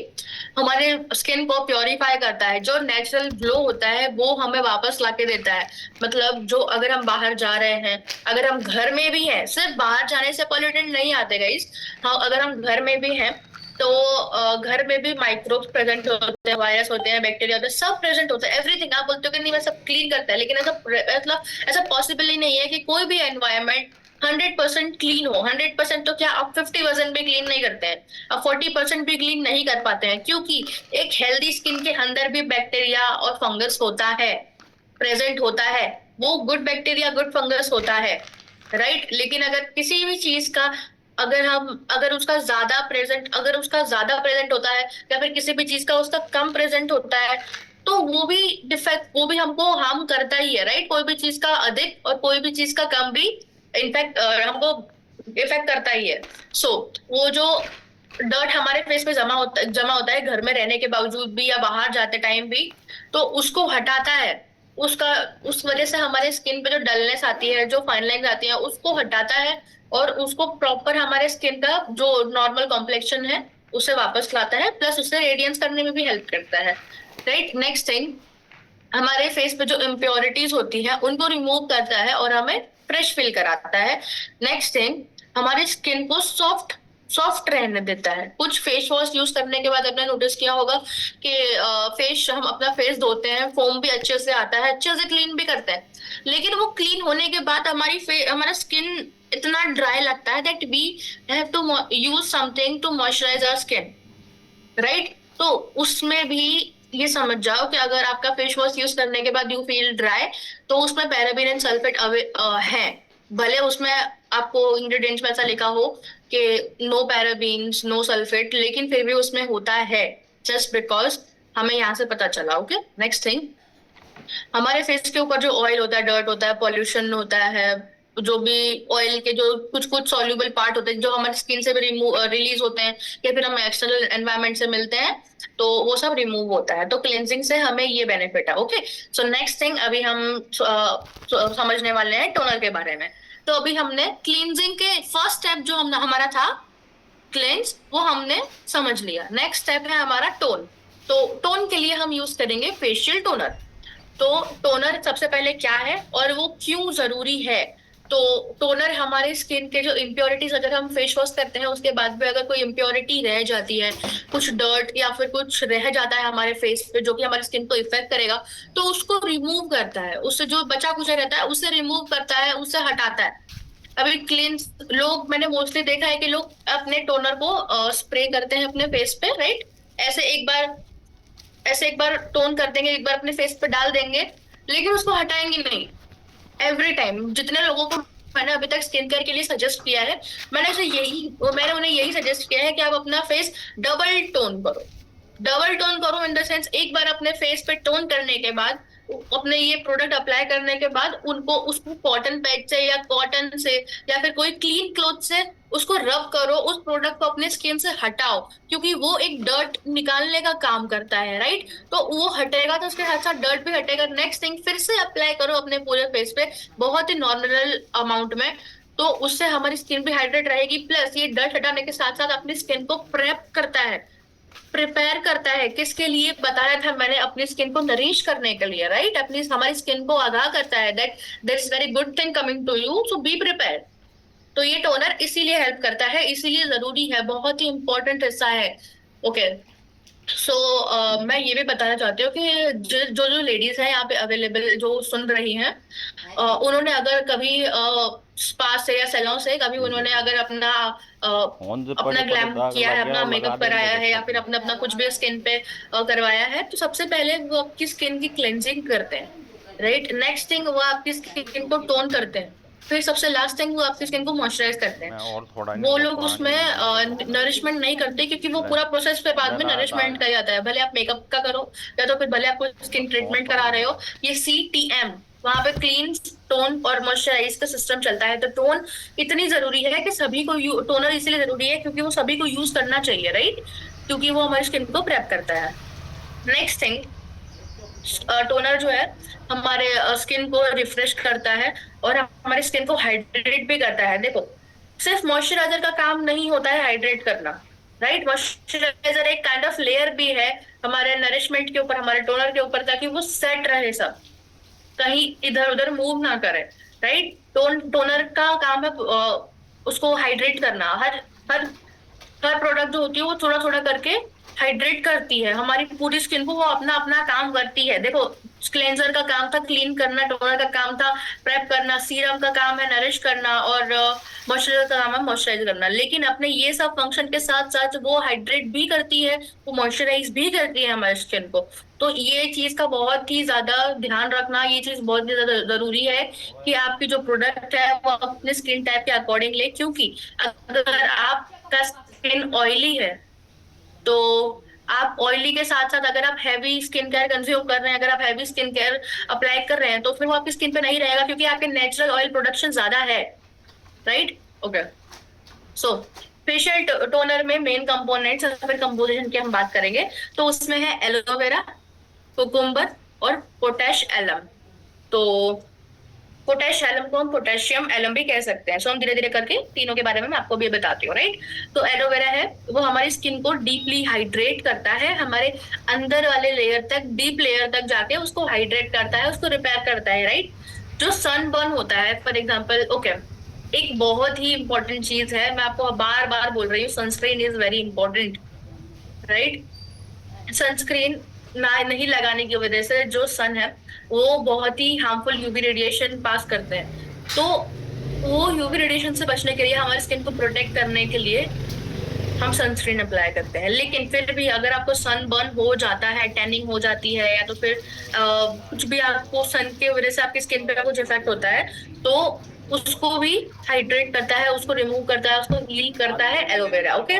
हमारे स्किन को प्योरीफाई करता है, जो नेचुरल ग्लो होता है वो हमें वापस लाके देता है। मतलब जो अगर हम बाहर जा रहे हैं, अगर हम घर में भी हैं, सिर्फ बाहर जाने से पॉल्यूटेंट नहीं आते गाइस। हाँ, अगर हम घर में भी हैं तो घर में भी माइक्रोब्स प्रेजेंट होते हैं, वायरस होते हैं, बैक्टीरिया होते हैं, सब प्रेजेंट होता है, एवरीथिंग। आप बोलते हो कि नहीं मैं सब क्लीन करता है, लेकिन ऐसा मतलब ऐसा पॉसिबल ही नहीं है कि कोई भी एनवायरनमेंट 100% क्लीन हो। 100% तो क्या, आप 50% भी क्लीन नहीं करते हैं, आप 40% भी क्लीन नहीं कर पाते हैं, क्योंकि एक हेल्दी स्किन के अंदर भी बैक्टीरिया और फंगस होता है, प्रेजेंट होता है। वो गुड बैक्टीरिया गुड फंगस होता है, राइट। लेकिन अगर किसी भी चीज का, अगर उसका ज्यादा प्रेजेंट होता है, या फिर किसी भी चीज का उसका कम प्रेजेंट होता है, तो वो भी डिफेक्ट, वो भी हमको हार्म करता ही है, राइट। कोई भी चीज का अधिक और कोई भी चीज का कम भी इनफैक्ट हमको इफेक्ट करता ही है। सो वो जो डर्ट हमारे फेस पे जमा होता है घर में रहने के बावजूद भी, या बाहर जाते टाइम भी, तो उसको हटाता है। उसका उस वजह से हमारे स्किन पे जो डलनेस आती है, जो फाइन लाइंस आती है, उसको हटाता है, और उसको प्रॉपर हमारे स्किन का जो नॉर्मल कॉम्प्लेक्शन है उसे वापस लाता है। प्लस उससे रेडियंस करने में भी हेल्प करता है, राइट। नेक्स्ट थिंग, हमारे फेस पे जो इम्प्योरिटीज होती है उनको रिमूव करता है और हमें फ्रेश फील कराता है। नेक्स्ट थिंग, हमारी स्किन को सॉफ्ट सॉफ्ट रहने देता है। कुछ फेस वॉश यूज करने के बाद आपने नोटिस किया होगा कि हम अपना फेस धोते हैं, फोम भी अच्छे से आता है, अच्छे से क्लीन भी करते हैं, लेकिन वो क्लीन होने के बाद हमारा स्किन इतना ड्राई लगता है that we have to use something to moisturise our skin, right. तो उसमें भी ये समझ जाओ कि अगर आपका फेस वॉश यूज करने के बाद यू फील ड्राई, तो उसमें पैराबेन एंड सल्फेट है। भले उसमें आपको इंग्रेडिएंट्स में ऐसा लिखा हो कि नो पैराबीन्स नो सल्फेट, लेकिन फिर भी उसमें होता है, जस्ट बिकॉज हमें यहाँ से पता चला। ओके, नेक्स्ट थिंग, हमारे फेस के ऊपर जो ऑयल होता है, डर्ट होता है, पॉल्यूशन होता है, जो भी ऑयल के जो कुछ कुछ सॉल्युबल पार्ट होते हैं जो हमारी स्किन से भी रिलीज होते हैं, या फिर हम एक्सटर्नल एनवायरनमेंट से मिलते हैं, तो वो सब रिमूव होता है। तो क्लेंजिंग से हमें ये बेनिफिट है। ओके, सो नेक्स्ट थिंग, अभी हम समझने वाले हैं टोनर के बारे में। तो अभी हमने क्लींजिंग के फर्स्ट स्टेप जो हमारा था क्लेंस, वो हमने समझ लिया। नेक्स्ट स्टेप है हमारा टोन। तो टोन के लिए हम यूज करेंगे फेशियल टोनर। तो टोनर सबसे पहले क्या है और वो क्यों जरूरी है। तो टोनर हमारे स्किन के जो इम्प्योरिटीज, अगर हम फेस वॉश करते हैं उसके बाद भी अगर कोई इम्प्योरिटी रह जाती है, कुछ डर्ट या फिर कुछ रह जाता है हमारे फेस पे जो कि हमारी स्किन को इफेक्ट करेगा, तो उसको रिमूव करता है, उससे जो बचा कुछ रहता है उसे रिमूव करता है, उसे हटाता है। अभी क्लींस लोग, मैंने मोस्टली देखा है कि लोग अपने टोनर को स्प्रे करते हैं अपने फेस पे, राइट। ऐसे एक बार टोन कर देंगे, एक बार अपने फेस पे डाल देंगे, लेकिन उसको हटाएंगे नहीं। एवरी टाइम जितने लोगों को मैंने अभी तक स्किन केयर के लिए सजेस्ट किया है, मैंने उन्हें यही सजेस्ट किया है कि आप अपना फेस डबल टोन करो। डबल टोन करो इन द सेंस, एक बार अपने फेस पे टोन करने के बाद अपने ये प्रोडक्ट अप्लाई करने के बाद उनको उसको कॉटन पैड से या कॉटन से या फिर कोई क्लीन क्लॉथ से उसको रब करो, उस प्रोडक्ट को अपने स्किन से हटाओ, क्योंकि वो एक डर्ट निकालने का काम करता है, राइट। तो वो हटेगा तो उसके साथ साथ डर्ट भी हटेगा। नेक्स्ट थिंग, फिर से अप्लाई करो अपने पूरे फेस पे बहुत ही नॉर्मल अमाउंट में, तो उससे हमारी स्किन भी हाइड्रेट रहेगी। प्लस ये डर्ट हटाने के साथ साथ अपनी स्किन को प्रेप करता है, प्रिपेयर करता है। किसके लिए बताया था मैंने? अपनी स्किन को नरिश करने के लिए, राइट। अपनी हमारी स्किन को आगाह करता है that there is very good thing coming to you, so be prepare. तो ये टोनर इसीलिए हेल्प करता है, इसीलिए जरूरी है, बहुत ही इंपॉर्टेंट हिस्सा है। ओके, सो मैं ये भी बताना चाहती हूँ कि जो जो जो लेडीज हैं यहाँ पे अवेलेबल जो सुन रही हैं, उन्होंने अगर कभी स्पा से या सैलून से कभी उन्होंने अगर अपना अपना पड़े पड़े ग्लैम दाग किया है, लग गया अपना और लगा मेकअप देंगे कराया है, या फिर जबरदस्ती। अपना अपना कुछ भी स्किन पे करवाया है, तो सबसे पहले वो आपकी स्किन की क्लेंजिंग करते हैं, राइट। नेक्स्ट थिंग वो आपकी स्किन को टोन करते हैं। फिर सबसे लास्ट थिंग वो आपकी स्किन को मॉइस्चराइज करते हैं। मैं और थोड़ा नहीं, वो वो लोग पुरानी उसमें हो गई है तो नरिशमेंट नहीं करते, क्योंकि वो ले पूरा प्रोसेस फिर बाद ले में ला नरिशमेंट दाग। का जाता है। भले आप मेकअप का करो या तो फिर भले आप कोई स्किन बहुत ट्रीटमेंट करा पतली रहे है। हो, ये CTM, वहां पे क्लीन, टोन और मॉइस्चराइज का सिस्टम चलता है। तो टोन इतनी जरूरी है कि सभी को टोनर इसीलिए जरूरी है क्योंकि वो सभी को यूज करना चाहिए, राइट, क्योंकि वो हमारी स्किन को प्रेप करता है। नेक्स्ट थिंग, टोनर जो है हमारे स्किन को रिफ्रेश करता है और हमारी स्किन को हाइड्रेट भी करता है। देखो, सिर्फ मॉइस्चराइजर का काम नहीं होता है हाइड्रेट करना, राइट। मॉइस्चराइजर एक काइंड ऑफ लेयर भी है हमारे नरिशमेंट के ऊपर, हमारे टोनर के ऊपर, ताकि वो सेट रहे, सब कहीं इधर उधर मूव ना करे, राइट। टोनर का काम है उसको हाइड्रेट करना। हर हर प्रोडक्ट जो होती है वो थोड़ा थोड़ा करके हाइड्रेट करती है हमारी पूरी स्किन को, वो अपना अपना काम करती है। देखो, क्लेंजर का काम था क्लीन करना, टोनर का काम था प्रेप करना, सीरम का काम है नरिश करना, और मॉइस्चराइजर का काम है मॉइस्चराइज करना। लेकिन अपने ये सब फंक्शन के साथ साथ वो हाइड्रेट भी करती है, वो मॉइस्चराइज भी करती है हमारी स्किन को। तो ये चीज का बहुत ही ज्यादा ध्यान रखना, ये चीज बहुत ही ज्यादा जरूरी है कि आपकी जो प्रोडक्ट है वो अपने स्किन टाइप के अकॉर्डिंग ले। क्योंकि अगर आपका स्किन ऑयली है, तो आप ऑयली के साथ साथ अगर आप हैवी स्किन केयर कंज्यूम कर रहे हैं, अगर आप हैवी स्किन केयर अप्लाई कर रहे हैं, तो फिर वो आपकी स्किन पे नहीं रहेगा, क्योंकि आपके नेचुरल ऑयल प्रोडक्शन ज्यादा है, राइट। ओके, सो फेशियल टोनर में मेन कंपोनेंट्स या फिर कंपोजिशन की हम बात करेंगे, तो उसमें है एलोवेरा, कुकुम्बर और पोटैश एलम। तो पोटेश एलम को हम पोटेशियम एलम भी कह सकते हैं। सो हम धीरे धीरे करके तीनों के बारे में मैं आपको भी बताती हूँ, राइट। तो एलोवेरा है, वो हमारी स्किन को डीपली हाइड्रेट करता है, हमारे अंदर वाले लेयर तक, डीप लेयर तक जाके उसको हाइड्रेट करता है, उसको रिपेयर करता है, राइट। जो सनबर्न होता है फॉर एग्जाम्पल, ओके, एक बहुत ही इंपॉर्टेंट चीज है, मैं आपको बार बार बोल रही हूँ, sunscreen is very important, right. Sunscreen ना नहीं लगाने की वजह से जो सन है वो बहुत ही हार्मफुल यूवी रेडिएशन पास करते हैं। तो वो यूवी रेडिएशन से बचने के लिए, हमारी स्किन को प्रोटेक्ट करने के लिए हम सनस्क्रीन अप्लाई करते हैं। लेकिन फिर भी अगर आपको सन बर्न हो जाता है, टैनिंग हो जाती है, या तो फिर कुछ भी आपको सन के वजह से आपकी स्किन पे कुछ इफेक्ट होता है, तो उसको भी हाइड्रेट करता है, उसको रिमूव करता है, उसको हील करता है aloe vera. Okay,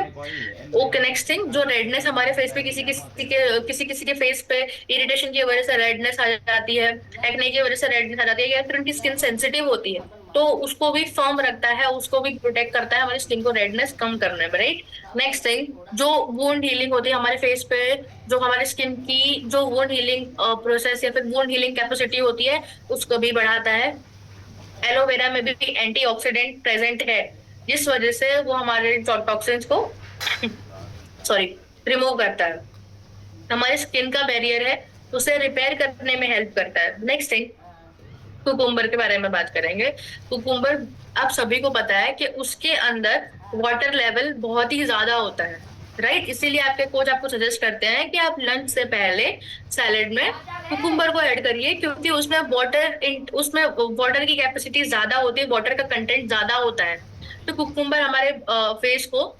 okay, next thing, जो रेडनेस हमारे फेस पे किसी किसी के फेस पे इरिटेशन की वजह से रेडनेस आ जाती है, एक्ने की वजह से रेडनेस आ जाती है, या फिर उनकी स्किन सेंसिटिव होती है, तो उसको भी फर्म रखता है, उसको भी प्रोटेक्ट करता है हमारी स्किन को रेडनेस कम करने में, राइट। नेक्स्ट थिंग, जो वुंड हीलिंग होती है हमारे फेस पे, जो हमारे स्किन की जो वुंड हीलिंग प्रोसेस या फिर वुंड हीलिंग कैपेसिटी होती है, उसको भी बढ़ाता है। एलोवेरा में भी एंटीऑक्सीडेंट प्रेजेंट है, जिस वजह से वो हमारे टॉक्सिन्स को सॉरी रिमूव करता है, हमारे स्किन का बैरियर है उसे रिपेयर करने में हेल्प करता है। नेक्स्ट थिंग, कुकुम्बर के बारे में बात करेंगे। कुकुम्बर, आप सभी को पता है कि उसके अंदर वाटर लेवल बहुत ही ज्यादा होता है, राइट। इसीलिए आपके कोच आपको सजेस्ट करते हैं कि आप लंच से पहले सैलेड में कुकुम्बर को ऐड करिए, क्योंकि उसमें वाटर की कैपेसिटी ज्यादा होती है, वाटर का कंटेंट ज्यादा होता है। तो कुकुम्बर हमारे फेस को,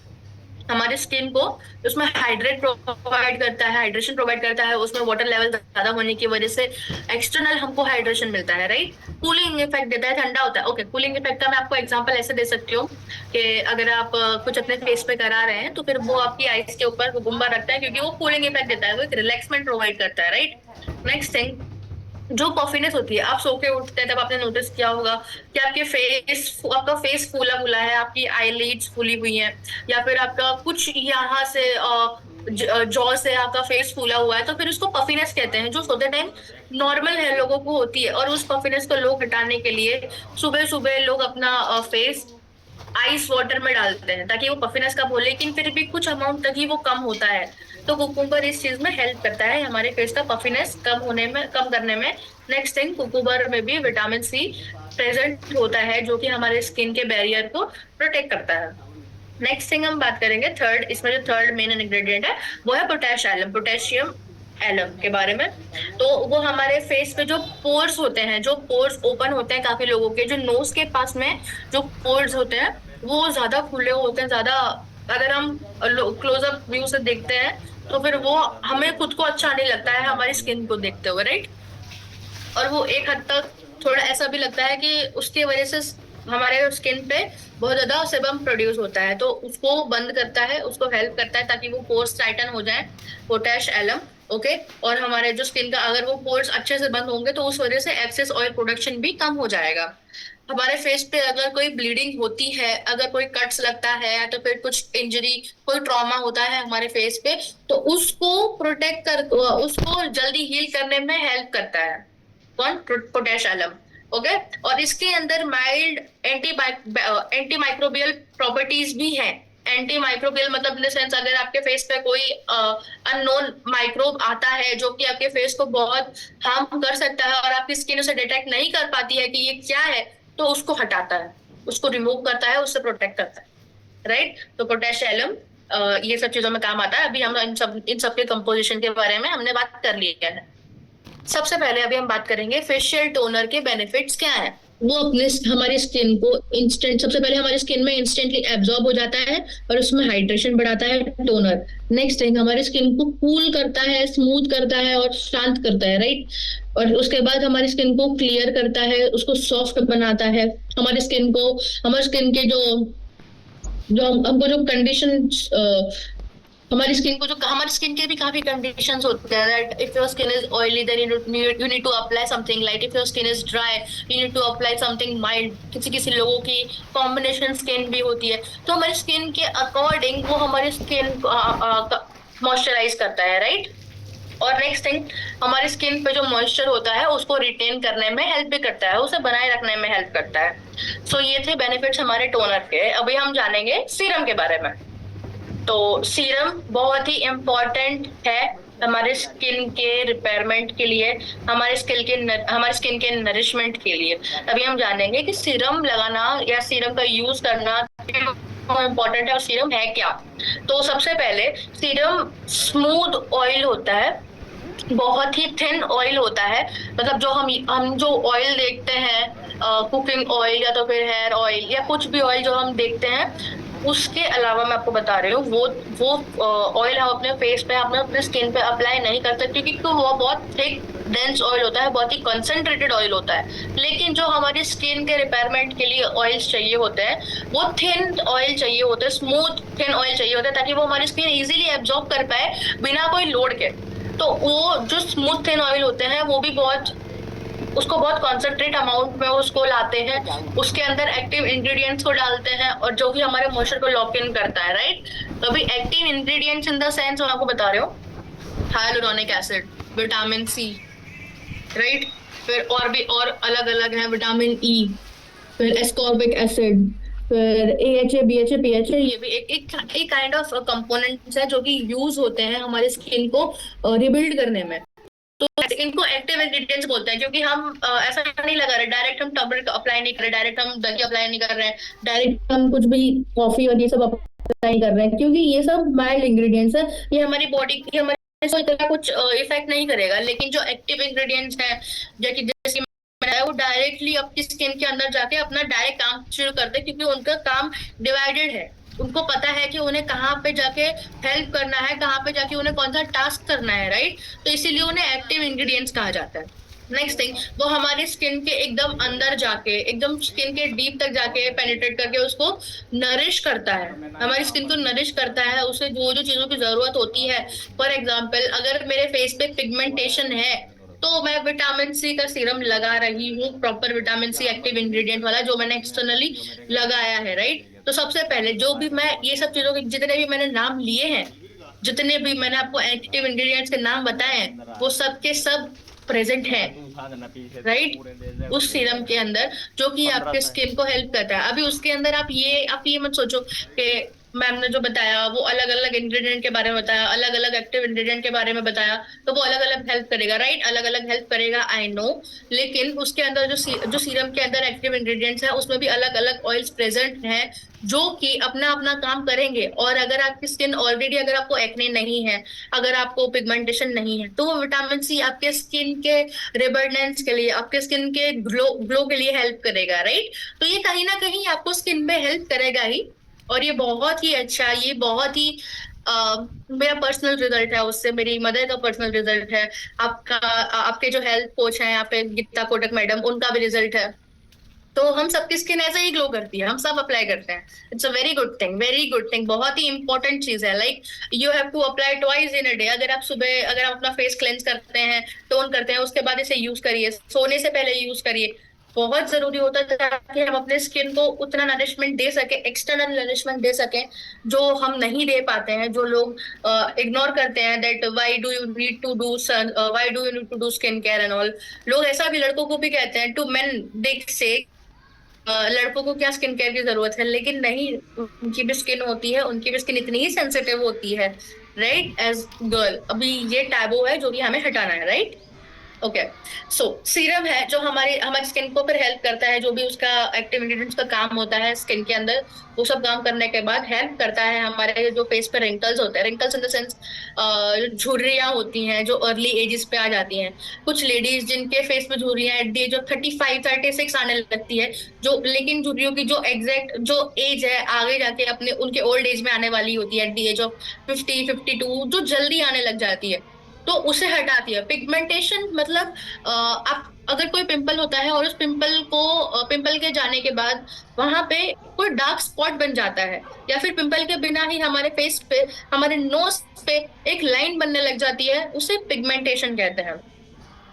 हमारे स्किन को उसमें हाइड्रेट प्रोवाइड करता है, हाइड्रेशन प्रोवाइड करता है, उसमें वाटर लेवल ज्यादा होने की वजह से एक्सटर्नल हमको हाइड्रेशन मिलता है, राइट। कूलिंग इफेक्ट देता है, ठंडा होता है। ओके, कूलिंग इफेक्ट का मैं आपको एग्जांपल ऐसे दे सकती हूँ कि अगर आप कुछ अपने फेस पे करा रहे हैं, तो फिर वो आपकी आईज के ऊपर गुब्बारा रखता है, क्योंकि वो कूलिंग इफेक्ट देता है, वो एक रिलैक्समेंट प्रोवाइड करता है, राइट। नेक्स्ट थिंग, जो पफिनेस होती है, आप सो के उठते हैं तब आपने नोटिस किया होगा कि आपका फेस फूला फूला है, आपकी आईलिड्स फूली हुई है, या फिर आपका कुछ यहाँ से जॉ से आपका फेस फूला हुआ है, तो फिर उसको पफिनेस कहते हैं, जो सोते टाइम नॉर्मल है, लोगों को होती है। और उस पफिनेस को लोग हटाने के लिए सुबह सुबह लोग अपना फेस आइस वाटर में डालते हैं ताकि वो पफिनेस कम हो, लेकिन फिर भी कुछ अमाउंट तक ही वो कम होता है। तो कुकुम्बर इस चीज में हेल्प करता है हमारे फेस का पफिनेस कम करने में। नेक्स्ट थिंग, कुकुम्बर में भी विटामिन सी प्रेजेंट होता है जो कि हमारे स्किन के बैरियर को प्रोटेक्ट करता है। नेक्स्ट थिंग हम बात करेंगे थर्ड, इसमें जो थर्ड मेन इंग्रेडिएंट है वो है पोटेशियम एलम के बारे में। तो वो हमारे फेस पे जो पोर्स होते हैं, जो पोर्स ओपन होते हैं काफी लोगों के, जो नोज के पास में जो पोर्स होते हैं वो ज्यादा खुले होते हैं, ज्यादा, अगर हम क्लोजअप व्यू से देखते हैं तो फिर वो हमें खुद को अच्छा नहीं लगता है हमारी स्किन को देखते हुए, राइट। और वो एक हद तक थोड़ा ऐसा भी लगता है कि उसकी वजह से हमारे स्किन पे बहुत ज्यादा सेबम प्रोड्यूस होता है, तो उसको बंद करता है, उसको हेल्प करता है ताकि वो पोर्स टाइटन हो जाए, पोटैश एलम। ओके। और हमारे जो स्किन का अगर वो पोर्स अच्छे से बंद होंगे तो उस वजह से एक्सेस ऑयल प्रोडक्शन भी कम हो जाएगा। हमारे फेस पे अगर कोई ब्लीडिंग होती है, अगर कोई कट्स लगता है, या तो फिर कुछ इंजरी, कोई ट्रॉमा होता है हमारे फेस पे, तो उसको प्रोटेक्ट कर, उसको जल्दी हील करने में हेल्प करता है कौन, पोटैश एलम। ओके। और इसके अंदर माइल्ड एंटी माइक्रोबियल प्रॉपर्टीज भी हैं। एंटी माइक्रोबियल मतलब इन द सेंस, अगर आपके फेस पे कोई अननोन माइक्रोब आता है जो कि आपके फेस को बहुत हार्म कर सकता है और आपकी स्किन उसे डिटेक्ट नहीं कर पाती है कि ये क्या है, तो उसको हटाता है, उसको रिमूव करता है, उससे प्रोटेक्ट करता है, राइट। तो पोटेशियम ये सब चीजों में काम आता है। अभी हम इन सब के कंपोजिशन के बारे में हमने बात कर लिया है। सबसे पहले अभी हम बात करेंगे फेशियल टोनर के बेनिफिट्स क्या है। वो अपने हमारी स्किन को इंस्टेंट, सबसे पहले हमारी स्किन में इंस्टेंटली एब्जॉर्ब हो जाता है और उसमें हाइड्रेशन बढ़ाता है टोनर। नेक्स्ट थिंग, हमारी स्किन को कूल करता है, स्मूथ करता है और शांत करता है, राइट। और उसके बाद हमारी स्किन को क्लियर करता है, उसको सॉफ्ट बनाता है। हमारी स्किन को, हमारी स्किन के जो जो हमको जो कंडीशन, हमारी स्किन के भी काफी कंडीशंस होते हैं, that if your skin is oily then you need to apply something light, if your skin is dry you need to apply something mild. किसी किसी लोगों की कॉम्बिनेशन स्किन भी होती है, तो हमारी स्किन के अकॉर्डिंग वो हमारी स्किन मॉइस्चराइज करता है, राइट। और नेक्स्ट थिंग, हमारी स्किन पे जो मॉइस्चर होता है उसको रिटेन करने में हेल्प भी करता है, उसे बनाए रखने में हेल्प करता है। सो ये थे बेनिफिट्स हमारे टोनर के। अभी हम जानेंगे सीरम के बारे में। तो सीरम बहुत ही इम्पोर्टेंट है हमारे स्किन के रिपेयरमेंट के लिए, हमारे स्किन के नरिशमेंट के लिए। अभी हम जानेंगे कि सीरम लगाना या सीरम का यूज करना इम्पोर्टेंट है और सीरम है क्या। तो सबसे पहले, सीरम स्मूथ ऑयल होता है, बहुत ही थिन ऑयल होता है। मतलब जो हम जो ऑयल देखते हैं, कुकिंग ऑयल या तो फिर हेयर ऑयल या कुछ भी ऑयल जो हम देखते हैं, उसके अलावा मैं आपको बता रही हूँ, वो ऑयल हम अपने फेस पे, अपने स्किन पे अप्लाई नहीं कर सकते क्योंकि वो बहुत थिक डेंस ऑयल होता है, बहुत ही कंसंट्रेटेड ऑयल होता है। लेकिन जो हमारी स्किन के रिपेयरमेंट के लिए ऑयल्स चाहिए होते हैं वो थिन ऑयल चाहिए होते हैं, स्मूथ थिन ऑयल चाहिए होता है, ताकि वो हमारी स्किन इजीली एब्जॉर्ब कर पाए बिना कोई लोड के। तो वो जो स्मूथ थिन ऑयल होते हैं वो भी उसको बहुत कॉन्सेंट्रेट अमाउंट में उसको लाते हैं, उसके अंदर एक्टिव इंग्रेडिएंट्स को डालते हैं और जो कि हमारे मॉइस्चर को लॉक इन करता है, राइट। तो अभी active ingredients in the sense मैं आपको बता रही हूँ, hyaluronic acid, vitamin C, right. फिर और अलग अलग है, विटामिन ई, फिर एस्कॉर्बिक एसिड, फिर AHA BHA PHA, ये भी एक काइंड ऑफ कंपोनेंट्स है जो कि यूज होते हैं हमारे स्किन को रिबिल्ड करने में। तो इनको एक्टिव इंग्रेडिएंट्स बोलते हैं क्योंकि हम ऐसा नहीं लगा रहे डायरेक्ट, हम टर्मरिक अप्लाई नहीं कर रहे, डायरेक्ट हम दही अप्लाई नहीं कर रहे हैं, डायरेक्ट हम कुछ भी कॉफी और ये सब अप्लाई कर रहे हैं, क्योंकि ये सब माइल्ड इंग्रेडिएंट्स है, ये हमारी बॉडी की, हमारे को इतना कुछ इफेक्ट नहीं करेगा। लेकिन जो एक्टिव इंग्रेडिएंट्स हैं, जैसे वो डायरेक्टली आपकी स्किन के अंदर जाके अपना डायरेक्ट काम शुरू करते हैं, क्योंकि उनका काम डिवाइडेड है। उनको पता है कि उन्हें कहाँ पे जाके हेल्प करना है, कहाँ पे जाके उन्हें कौन सा टास्क करना है, राइट। तो इसीलिए उन्हें एक्टिव इंग्रेडिएंट्स कहा जाता है। नेक्स्ट थिंग, वो हमारी स्किन के एकदम अंदर जाके, एकदम स्किन के डीप तक जाके पेनिट्रेट करके उसको नरिश करता है, हमारी स्किन को नरिश करता है, उसे जो जो चीजों की जरूरत होती है। फॉर एग्जाम्पल, अगर मेरे फेस पे पिगमेंटेशन है तो मैं विटामिन सी का सीरम लगा रही हूँ, proper vitamin C active ingredient वाला, जो मैंने एक्सटर्नली लगाया है, राइट। तो सबसे पहले जो भी मैं ये सब चीजों के जितने भी मैंने नाम लिए हैं, जितने भी मैंने आपको एक्टिव इंग्रेडिएंट्स के नाम बताए हैं, वो सब के सब प्रेजेंट है, राइट, उस सीरम के अंदर, जो कि आपके स्किन को हेल्प करता है। अभी उसके अंदर आप ये मत सोचो कि मैम ने जो बताया वो अलग अलग इंग्रेडिएंट के बारे में बताया, अलग अलग एक्टिव इंग्रेडिएंट के बारे में बताया, तो वो अलग अलग हेल्प करेगा, राइट, अलग अलग हेल्प करेगा, आई नो। लेकिन उसके अंदर जो सीरम के अंदर एक्टिव इंग्रेडिएंट्स है, उसमें भी अलग अलग ऑयल्स प्रेजेंट हैं, जो कि अपना अपना काम करेंगे। और अगर आपकी स्किन ऑलरेडी, अगर आपको एक्ने नहीं है, अगर आपको पिगमेंटेशन नहीं है, तो वो विटामिन सी आपके स्किन के रिबर्डेंस के लिए, आपके स्किन के ग्लो ग्लो के लिए हेल्प करेगा, राइट। तो ये कहीं ना कहीं आपको स्किन पे हेल्प करेगा ही। और ये बहुत ही अच्छा, ये बहुत ही मेरा पर्सनल रिजल्ट है उससे, मेरी मदर का पर्सनल रिजल्ट है, आपके जो हेल्थ कोच हैं यहाँ पे गीता कोटक मैडम, उनका भी रिजल्ट है। तो हम सबकी स्किन ऐसे ही ग्लो करती है, हम सब अप्लाई करते हैं। It's a very good thing, very good thing, बहुत ही इंपॉर्टेंट चीज है। Like you have to apply twice in a day. अगर आप सुबह, अगर आप अपना फेस क्लेंस करते हैं, टोन करते हैं, उसके बाद इसे यूज करिए, सोने से पहले यूज करिए, बहुत जरूरी होता है, ताकि हम अपने स्किन को उतना नरिशमेंट दे सके, एक्सटर्नल नरिशमेंट दे सके, जो हम नहीं दे पाते हैं, जो लोग इग्नोर करते हैं, that why do you need to do skin care and all. लोग ऐसा भी लड़कों को भी कहते हैं, टू मेन दे से लड़कों को क्या स्किन केयर की जरूरत है, लेकिन नहीं, उनकी भी स्किन होती है, उनकी भी स्किन इतनी ही सेंसिटिव होती है, राइट, एज गर्ल। अभी ये टैबू है जो कि हमें हटाना है, राइट। ओके, सो सीरम है जो हमारी हमारी स्किन को फिर हेल्प करता है, जो भी उसका एक्टिव इंग्रेडिएंट्स का काम होता है स्किन के अंदर, वो सब काम करने के बाद हेल्प करता है हमारे जो फेस पे रिंकल्स होते हैं, रिंकल्स इन द सेंस झुर्रियां होती हैं जो अर्ली एजेस पे आ जाती हैं। कुछ लेडीज जिनके फेस पे झुर्रियां एट दी एज ऑफ 35-36 आने लगती है, जो लेकिन झुर्रियों की जो एग्जैक्ट जो एज है आगे जाके अपने उनके ओल्ड एज में आने वाली होती है, एट दी एज ऑफ 50-52, जो जल्दी आने लग जाती है, तो उसे हटाती है। पिगमेंटेशन मतलब आप अगर कोई पिंपल होता है और उस पिंपल के जाने के बाद वहां पे कोई डार्क स्पॉट बन जाता है, या फिर पिंपल के बिना ही हमारे फेस पे, हमारे नोज पे एक लाइन बनने लग जाती है, उसे पिगमेंटेशन कहते हैं।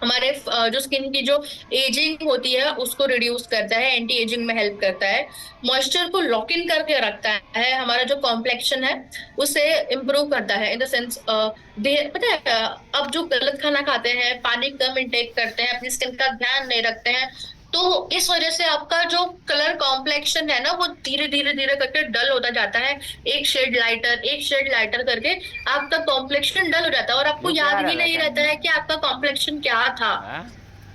हमारे जो स्किन की जो एजिंग होती है उसको रिड्यूस करता है, एंटी एजिंग में हेल्प करता है, मॉइस्चर को लॉक इन करके रखता है, हमारा जो कॉम्प्लेक्शन है उसे इम्प्रूव करता है, इन द सेंस पता है अब जो गलत खाना खाते हैं, पानी कम इंटेक करते हैं, अपनी स्किन का ध्यान नहीं रखते हैं, तो इस वजह से आपका जो कलर कॉम्प्लेक्शन है ना, वो धीरे धीरे धीरे करके डल होता जाता है, एक शेड लाइटर करके आपका कॉम्प्लेक्शन डल हो जाता है, और आपको याद ही नहीं रहता है कि आपका कॉम्प्लेक्शन क्या था,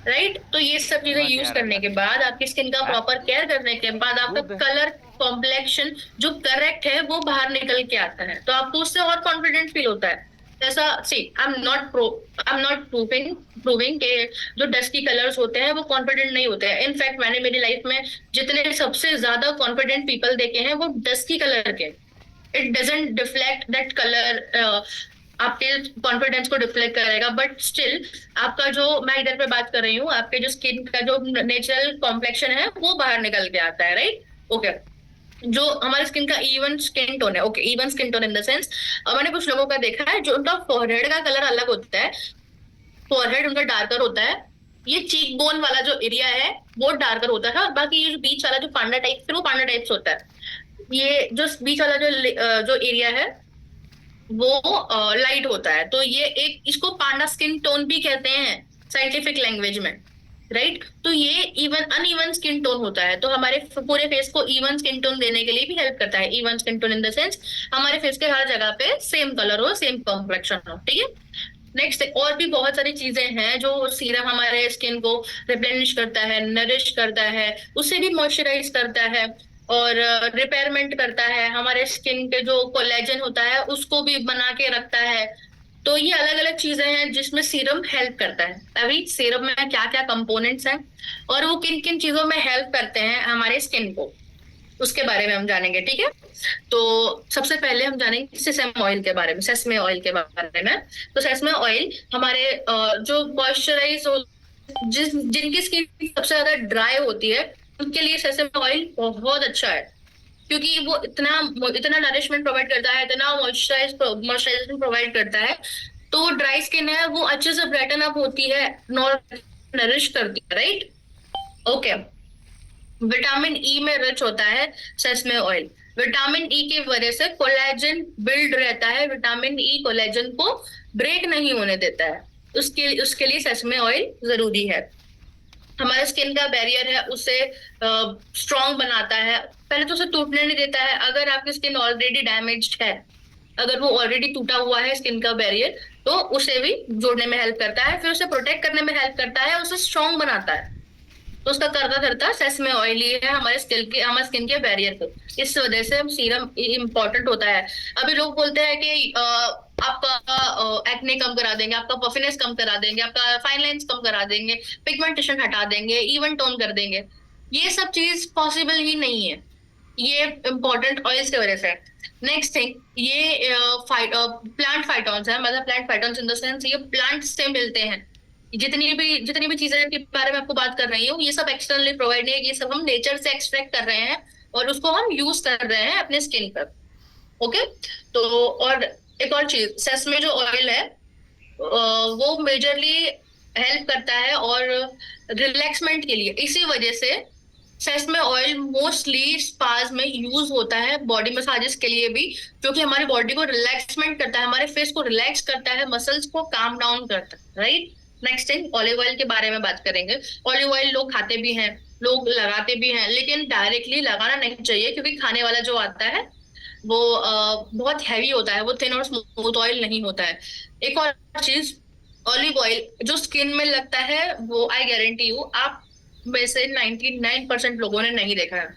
राइट। तो ये सब चीजें यूज करने के बाद, आपकी स्किन का प्रॉपर केयर करने के बाद, आपका कलर कॉम्प्लेक्शन जो करेक्ट है वो बाहर निकल के आता है, तो आपको उससे और कॉन्फिडेंट फील होता है। जैसा सी आई एम नॉट प्रूविंग के जो डस्की कलर्स होते हैं वो कॉन्फिडेंट नहीं होते हैं। इनफैक्ट मैंने मेरी लाइफ में जितने सबसे ज्यादा कॉन्फिडेंट पीपल देखे हैं वो डस्की कलर के। It doesn't deflect that colour, आपके कॉन्फिडेंस को डिफ्लेक्ट करेगा, बट स्टिल आपका जो, मैं इधर पे बात कर रही हूँ, आपके जो स्किन का जो नेचुरल कॉम्प्लेक्शन है वो बाहर निकल के आता है, राइट। ओके, जो हमारे स्किन का इवन स्किन टोन है, okay, even skin tone in the sense, मैंने कुछ लोगों का देखा है जो उनका फोरहेड का कलर अलग होता है, फोरहेड उनका डार्कर होता है, ये चीक बोन वाला जो एरिया है वो डार्कर होता है, और बाकी ये जो बीच वाला जो पांडा टाइप, फिर वो पांडा टाइप्स होता है। ये जो बीच वाला जो एरिया है वो लाइट होता है, तो ये एक, इसको पांडा स्किन टोन भी कहते हैं साइंटिफिक लैंग्वेज में, राइट। तो ये इवन अनइवन स्किन टोन होता है, तो हमारे पूरे फेस को इवन स्किन टोन देने के लिए भी हेल्प करता है। Even skin tone in the sense हमारे फेस के हर जगह पे सेम कलर हो, सेम कॉम्प्लेक्शन हो, ठीक है। नेक्स्ट, और भी बहुत सारी चीजें हैं जो सीरम हमारे स्किन को रिप्लेनिश करता है, नरिश करता है, उसे भी मॉइस्चराइज करता है, और रिपेयरमेंट करता है, हमारे स्किन के जो कोलेजन होता है उसको भी बना के रखता है। तो ये अलग अलग चीजें हैं जिसमें सीरम हेल्प करता है। अभी सीरम में क्या क्या कंपोनेंट्स हैं और वो किन किन चीजों में हेल्प करते हैं हमारे स्किन को, उसके बारे में हम जानेंगे, ठीक है। तो सबसे पहले हम जानेंगे सेसम ऑयल के बारे में, सेसमे ऑयल के बारे में। तो सेसमे ऑयल हमारे जो मॉइस्चराइज हो, जिनकी स्किन सबसे ज्यादा ड्राई होती है, उनके लिए सेसम ऑयल बहुत अच्छा है, क्योंकि वो इतना इतना नरिशमेंट प्रोवाइड करता है, इतना मॉइस्चराइजेशन प्रोवाइड करता है तो ड्राई स्किन है वो अच्छे से ब्राइटन अप होती है, नरिश करती है, राइट। ओके। विटामिन ई में रिच होता है सेसमे ऑयल। विटामिन ई की वजह से कोलेजन बिल्ड रहता है, विटामिन ई कोलेजन को ब्रेक नहीं होने देता है, उसके उसके लिए सेसमे ऑयल जरूरी है। हमारे स्किन का बैरियर है उसे स्ट्रॉन्ग बनाता है, पहले तो उसे टूटने नहीं देता है। अगर आपकी स्किन ऑलरेडी डैमेज्ड है, अगर वो ऑलरेडी टूटा हुआ है स्किन का बैरियर, तो उसे भी जोड़ने में हेल्प करता है, फिर उसे प्रोटेक्ट करने में हेल्प करता है, उसे स्ट्रॉन्ग बनाता है। तो उसका करता धरता सेसमे ऑयल ही है हमारे स्किन के बैरियर को। इस वजह से सीरम इम्पोर्टेंट होता है। अभी लोग बोलते हैं कि आपका एक्ने कम करा देंगे, आपका पफिनेस कम करा देंगे, आपका फाइन लाइंस कम करा देंगे, पिगमेंटेशन हटा देंगे, इवन टोन कर देंगे। ये सब चीज पॉसिबल ही नहीं है, ये इम्पोर्टेंट ऑयल्स की वजह से। नेक्स्ट थिंग, ये प्लांट फाइटॉन्स है, मतलब प्लांट फाइटॉन्स इन द सेंस ये प्लांट से मिलते हैं। जितनी भी चीजें के बारे में आपको बात कर रही हूँ, ये सब एक्सटर्नली प्रोवाइड नहीं है, ये सब हम नेचर से एक्सट्रैक्ट कर रहे हैं और उसको हम यूज कर रहे हैं अपने स्किन पर। ओके। तो और एक और चीज, सेसमे जो ऑयल है वो मेजरली हेल्प करता है और रिलैक्समेंट के लिए। इसी वजह से सेसमे ऑयल मोस्टली स्पास में यूज होता है, बॉडी मसाजेस के लिए भी, क्योंकि हमारी बॉडी को रिलैक्समेंट करता है, हमारे फेस को रिलैक्स करता है, मसल्स को काम डाउन करता है, right. Next thing, olive oil के बारे में बात करेंगे। ऑलिव ऑयल लोग खाते भी हैं, लोग लगाते भी हैं, लेकिन डायरेक्टली लगाना नहीं चाहिए, क्योंकि खाने वाला जो आता है वो बहुत हैवी होता है, वो थिन और स्मूथ ऑयल नहीं होता है। एक और चीज, ऑलिव ऑयल जो स्किन में लगता है वो आई गारंटी यू आप में से 99% लोगों ने नहीं देखा है।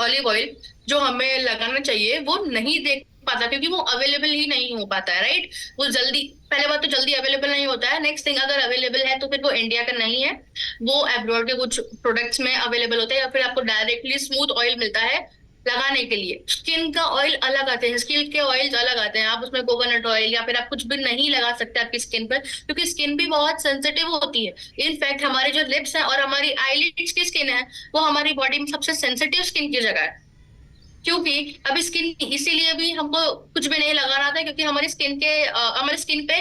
ऑलिव ऑयल जो हमें लगाना चाहिए वो नहीं देख पाता, क्योंकि वो अवेलेबल ही नहीं हो पाता है, राइट। वो जल्दी, पहले बात तो जल्दी अवेलेबल नहीं होता है। नेक्स्ट थिंग, अगर अवेलेबल है तो फिर वो इंडिया का नहीं है, वो अब्रॉड के कुछ प्रोडक्ट्स में अवेलेबल होता है, या फिर आपको डायरेक्टली स्मूथ ऑयल मिलता है लगाने के लिए। स्किन का ऑयल अलग आते हैं, स्किन के ऑयल अलग आते हैं, आप उसमें कोकोनट ऑयल या फिर आप कुछ भी नहीं लगा सकते आपकी स्किन पर, क्योंकि स्किन भी बहुत सेंसिटिव होती है। इनफैक्ट हमारे जो लिप्स हैं और हमारी आईलिड्स की स्किन है, वो हमारी बॉडी में सबसे सेंसिटिव स्किन की जगह है। क्योंकि अभी स्किन इसीलिए भी हमको कुछ भी नहीं लगाना था, क्योंकि हमारी स्किन पे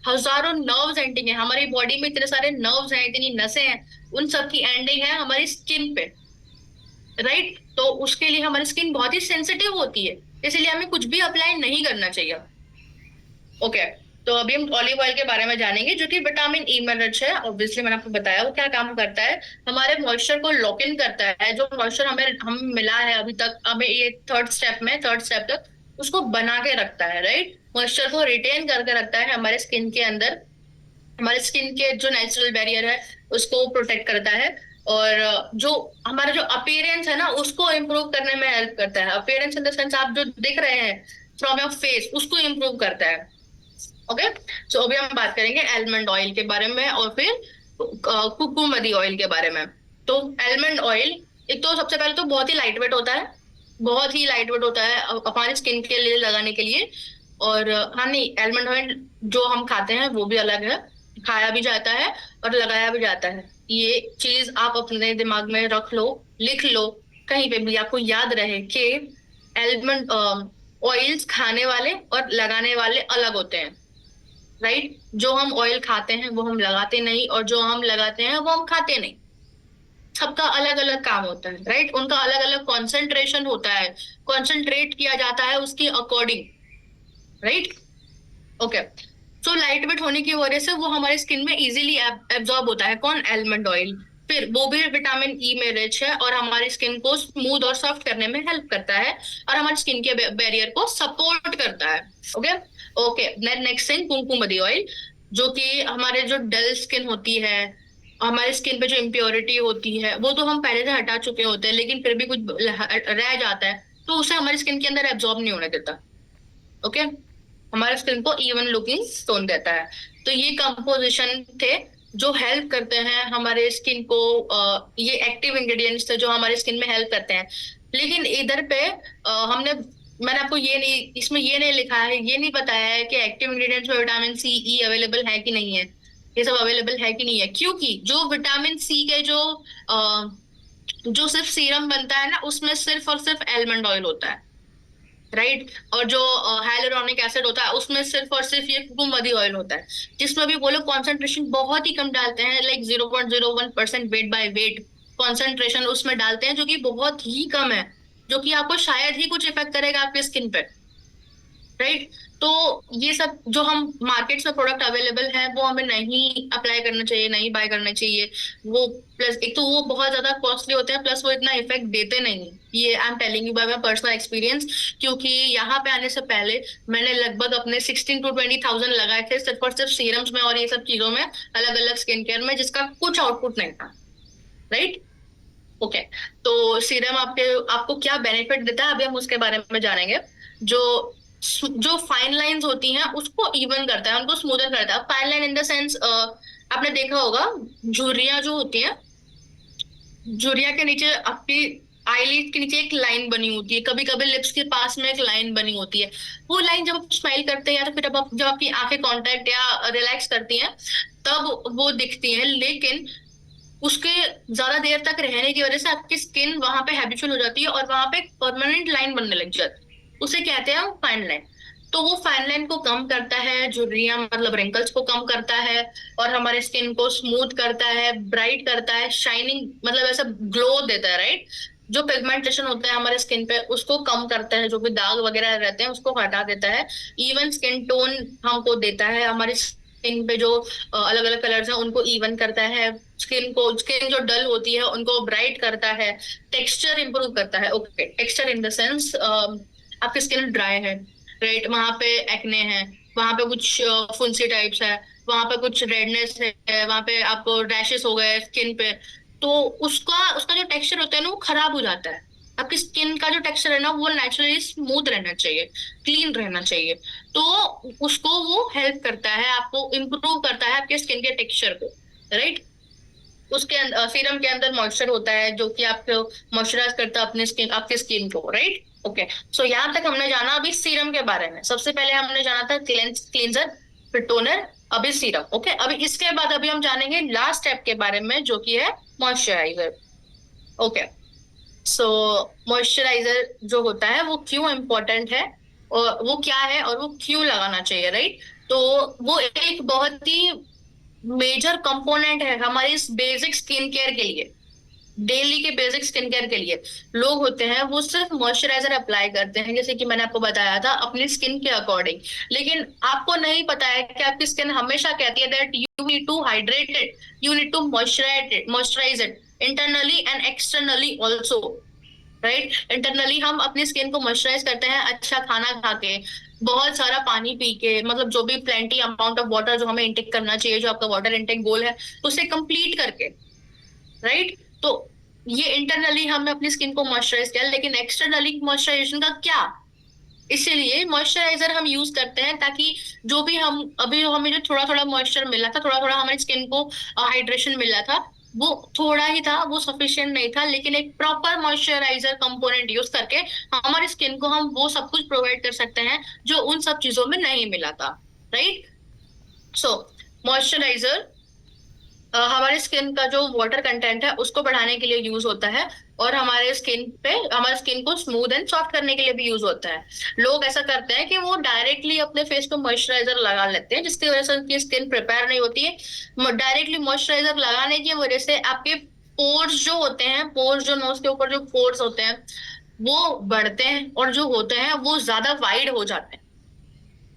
हजारों नर्व्स एंडिंग है, हमारी बॉडी में इतने सारे नर्व्स हैं, इतनी नसें हैं, उन सब की एंडिंग है हमारी स्किन पे, राइट। तो उसके लिए हमारी स्किन बहुत ही सेंसिटिव होती है, इसलिए हमें कुछ भी अप्लाई नहीं करना चाहिए। ओके। तो अभी हम ऑलिव ऑयल के बारे में जानेंगे, जो कि विटामिन ई में रिच है। ऑब्वियसली मैंने आपको बताया वो क्या काम करता है, हमारे मॉइस्चर को लॉक इन करता है। जो मॉइस्चर हम मिला है अभी तक, हमें ये थर्ड स्टेप तक उसको बना के रखता है, राइट। मॉइस्चर को रिटेन करके रखता है हमारे स्किन के अंदर, हमारे स्किन के जो नेचुरल बैरियर है उसको प्रोटेक्ट करता है, और जो हमारा जो अपीयरेंस है ना उसको इम्प्रूव करने में हेल्प करता है। अपीयरेंस इन द सेंस आप जो दिख रहे हैं फ्रॉम योर फेस, उसको इम्प्रूव करता है। ओके। सो अभी हम बात करेंगे आलमंड ऑयल के बारे में और फिर कुकुमदी ऑयल के बारे में। तो आलमंड ऑयल, एक तो सबसे पहले तो बहुत ही लाइट वेट होता है, बहुत ही लाइट वेट होता है हमारी स्किन के लिए लगाने के लिए। और हाँ नहीं, आलमंड ऑयल जो हम खाते हैं वो भी अलग है, खाया भी जाता है और लगाया भी जाता है। ये चीज आप अपने दिमाग में रख लो, लिख लो, कहीं पे भी आपको याद रहे कि आलमंड ऑयल्स खाने वाले और लगाने वाले अलग होते हैं, राइट। जो हम ऑयल खाते हैं वो हम लगाते नहीं, और जो हम लगाते हैं वो हम खाते नहीं। सबका अलग अलग काम होता है, राइट। उनका अलग अलग कॉन्सेंट्रेशन होता है, कॉन्सेंट्रेट किया जाता है उसकी according, right. Okay. So light weight होने की वजह से वो हमारे स्किन में इजीली एब्जॉर्ब होता है। कौन? Almond oil. फिर वो भी विटामिन ई में रिच है और हमारी स्किन को स्मूथ और सॉफ्ट करने में हेल्प करता है, और हमारी स्किन के बैरियर को सपोर्ट करता है। Okay. Okay. Next thing, Kumkumadi oil, जो कि हमारे जो डल स्किन होती है, हमारे स्किन पे जो इम्प्योरिटी होती है वो तो हम पहले से हटा चुके होते हैं, लेकिन फिर भी कुछ रह जाता है तो उसे हमारी स्किन के अंदर एब्जॉर्ब नहीं होने देता। ओके। हमारे स्किन को इवन लुकिंग टोन देता है। तो ये कंपोजिशन थे जो हेल्प करते हैं हमारे स्किन को, ये एक्टिव इंग्रेडिएंट्स थे जो हमारे स्किन में हेल्प करते हैं। लेकिन इधर पे मैंने आपको ये नहीं, इसमें ये नहीं लिखा है, ये नहीं बताया है कि एक्टिव इंग्रेडिएंट्स में विटामिन सी ई अवेलेबल है कि नहीं है, ये सब अवेलेबल है कि नहीं है। क्योंकि जो विटामिन सी के जो सिर्फ सीरम बनता है ना, उसमें सिर्फ और सिर्फ आलमंड ऑयल होता है, राइट। और जो हाइलुरोनिक एसिड होता है उसमें सिर्फ और सिर्फ ये कुकुम्बदी ऑयल होता है, जिसमें भी वो लोग कॉन्सेंट्रेशन बहुत ही कम डालते हैं, like 0.01% wait by wait concentration उसमें डालते हैं, जो कि बहुत ही कम है, जो कि आपको शायद ही कुछ इफेक्ट करेगा आपके स्किन पे। राइट। तो ये सब जो हम मार्केट्स में प्रोडक्ट अवेलेबल है वो हमें नहीं अप्लाई करना चाहिए, नहीं बाय करना चाहिए। वो प्लस एक तो वो बहुत ज्यादा कॉस्टली होते हैं, प्लस वो इतना इफेक्ट देते नहीं हैं। ये I am telling you by my personal experience, क्योंकि यहाँ पे आने से पहले मैंने लगभग अपने 16 to 20 थाउजेंड लगाए थे सिर्फ और सिर्फ सीरम्स में और ये सब चीजों में, अलग अलग स्किन केयर में, जिसका कुछ आउटपुट नहीं था। राइट। ओके। तो सीरम आपके आपको क्या बेनिफिट देता है अभी हम उसके बारे में जानेंगे। जो जो फाइन लाइंस होती हैं उसको इवन करता है, उनको स्मूदन करता है। Fine line in the sense, आपने देखा होगा झुर्रियां जो होती हैं, झुर्रिया के नीचे आपकी आईलिड के नीचे एक लाइन बनी होती है, कभी कभी लिप्स के पास में एक लाइन बनी होती है। वो लाइन जब आप स्माइल करते हैं या तो फिर जब आपकी आंखें कांटेक्ट या रिलैक्स करती हैं तब वो दिखती हैं, लेकिन उसके ज्यादा देर तक रहने की वजह से आपकी स्किन वहां पे हैबिचुअल हो जाती है और वहां पे एक परमानेंट लाइन बनने लग जाती है। उसे कहते हैं फाइन लाइन। तो वो फाइन लाइन को कम करता है, झुर्रियां मतलब रिंकल्स को कम करता है, और हमारे स्किन को स्मूथ करता है, ब्राइट करता है, शाइनिंग मतलब ऐसा ग्लो देता है। राइट। जो पिगमेंटेशन होता है हमारे स्किन पे उसको कम करता है, जो भी दाग वगैरह रहते हैं उसको हटा देता है। इवन स्किन टोन हमको देता है, हमारी स्किन पे जो अलग अलग कलर्स हैं उनको इवन करता है, स्किन जो डल होती है उनको ब्राइट करता है, टेक्सचर इंप्रूव करता है। Okay, texture in the sense आपकी स्किन ड्राई है, राइट, वहां पे एक्ने है, वहां पे कुछ फुंसी टाइप्स है, वहां पे कुछ रेडनेस है, वहां पे आपको रैशेस हो गए स्किन पे, तो उसका उसका जो टेक्सचर होता है ना वो खराब हो जाता है। आपकी स्किन का जो टेक्सचर है ना वो नेचुरली स्मूथ रहना चाहिए, क्लीन रहना चाहिए। तो उसको वो हेल्प करता है, आपको इम्प्रूव करता है आपके स्किन के टेक्सचर को। राइट। उसके सीरम के अंदर मॉइस्चर होता है जो कि आपको मॉइस्चराइज करता है अपने स्किन आपके स्किन को। राइट। ओके। सो यहाँ तक हमने जाना अभी सीरम के बारे में। सबसे पहले हमने जाना था क्लींजर, फिर टोनर, अभी सीरम। ओके। अभी इसके बाद अभी हम जानेंगे लास्ट स्टेप के बारे में जो कि है मॉइस्चराइजर। ओके। सो मॉइस्चराइजर जो होता है वो क्यों इम्पोर्टेंट है और वो क्या है और वो क्यों लगाना चाहिए। राइट। तो वो एक बहुत ही मेजर कंपोनेंट है हमारी इस बेसिक स्किन केयर के लिए, डेली के बेसिक स्किन केयर के लिए। लोग होते हैं वो सिर्फ मॉइस्चराइजर अप्लाई करते हैं, जैसे कि मैंने आपको बताया था, अपनी स्किन के अकॉर्डिंग। लेकिन आपको नहीं पता है कि आपकी स्किन हमेशा कहती है that you need to hydrate it, you need to moisturise it internally and externally also. Right. Internally हम अपनी स्किन को मॉइस्चराइज करते हैं अच्छा खाना खा के, बहुत सारा पानी पी के, मतलब जो भी प्लेंटी अमाउंट ऑफ वाटर जो हमें इंटेक करना चाहिए, जो आपका वाटर इंटेक गोल है उसे कंप्लीट करके। राइट। तो ये इंटरनली हमने अपनी स्किन को मॉइस्चराइज किया, लेकिन एक्सटर्नली मॉइस्चराइजेशन का क्या। इसीलिए मॉइस्चराइजर हम यूज करते हैं ताकि जो भी हम अभी हमें जो थोड़ा थोड़ा मॉइस्चर मिला था, थोड़ा थोड़ा हमारी स्किन को हाइड्रेशन मिला था, वो थोड़ा ही था, वो सफिशिएंट नहीं था, लेकिन एक प्रॉपर मॉइस्चराइजर कंपोनेंट यूज करके हमारी स्किन को हम वो सब कुछ प्रोवाइड कर सकते हैं जो उन सब चीजों में नहीं मिला था। राइट। सो मॉइस्चराइजर हमारे स्किन का जो वाटर कंटेंट है उसको बढ़ाने के लिए यूज होता है, और हमारे स्किन को स्मूथ एंड सॉफ्ट करने के लिए भी यूज होता है। लोग ऐसा करते हैं कि वो डायरेक्टली अपने फेस पे मॉइस्चराइजर लगा लेते हैं, जिसकी वजह से उनकी स्किन प्रिपेयर नहीं होती है। डायरेक्टली मॉइस्चराइजर लगाने की वजह से आपके पोर्स जो होते हैं, पोर्स जो नोज के ऊपर जो पोर्स होते हैं वो बढ़ते हैं, और जो होते हैं वो ज्यादा वाइड हो जाते हैं।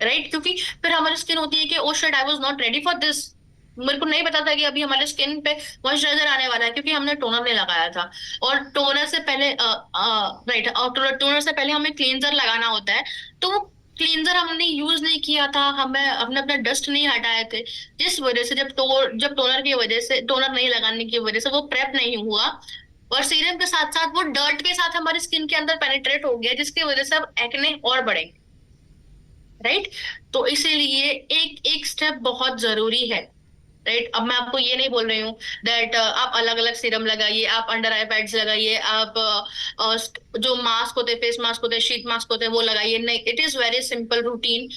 राइट। क्योंकि फिर हमारी स्किन होती है कि oh shit, I was not ready for this, मेरे को नहीं पता था कि अभी हमारे स्किन पे मॉइस्चराइजर आने वाला है, क्योंकि हमने टोनर नहीं लगाया था। और टोनर से पहले राइट, और टोनर से पहले हमें क्लींजर लगाना होता है। तो वो क्लींजर हमने यूज नहीं किया था, हमें अपने अपने डस्ट नहीं हटाए थे, जिस वजह से जब टोनर की वजह से, टोनर नहीं लगाने की वजह से वो प्रेप नहीं हुआ, और सीरम के साथ साथ वो डर्ट के साथ हमारी स्किन के अंदर पेनिट्रेट हो गया, जिसकी वजह से अब एक्ने और बढ़ेंगे। राइट। तो इसीलिए एक एक स्टेप बहुत जरूरी है। राइट। अब मैं आपको ये नहीं बोल रही हूँ दैट आप अलग अलग सीरम लगाइए, आप अंडर आई पैड्स लगाइए, आप जो मास्क होते हैं, फेस मास्क होते हैं, शीट मास्क होते हैं, वो लगाइए। नहीं, it is very simple routine.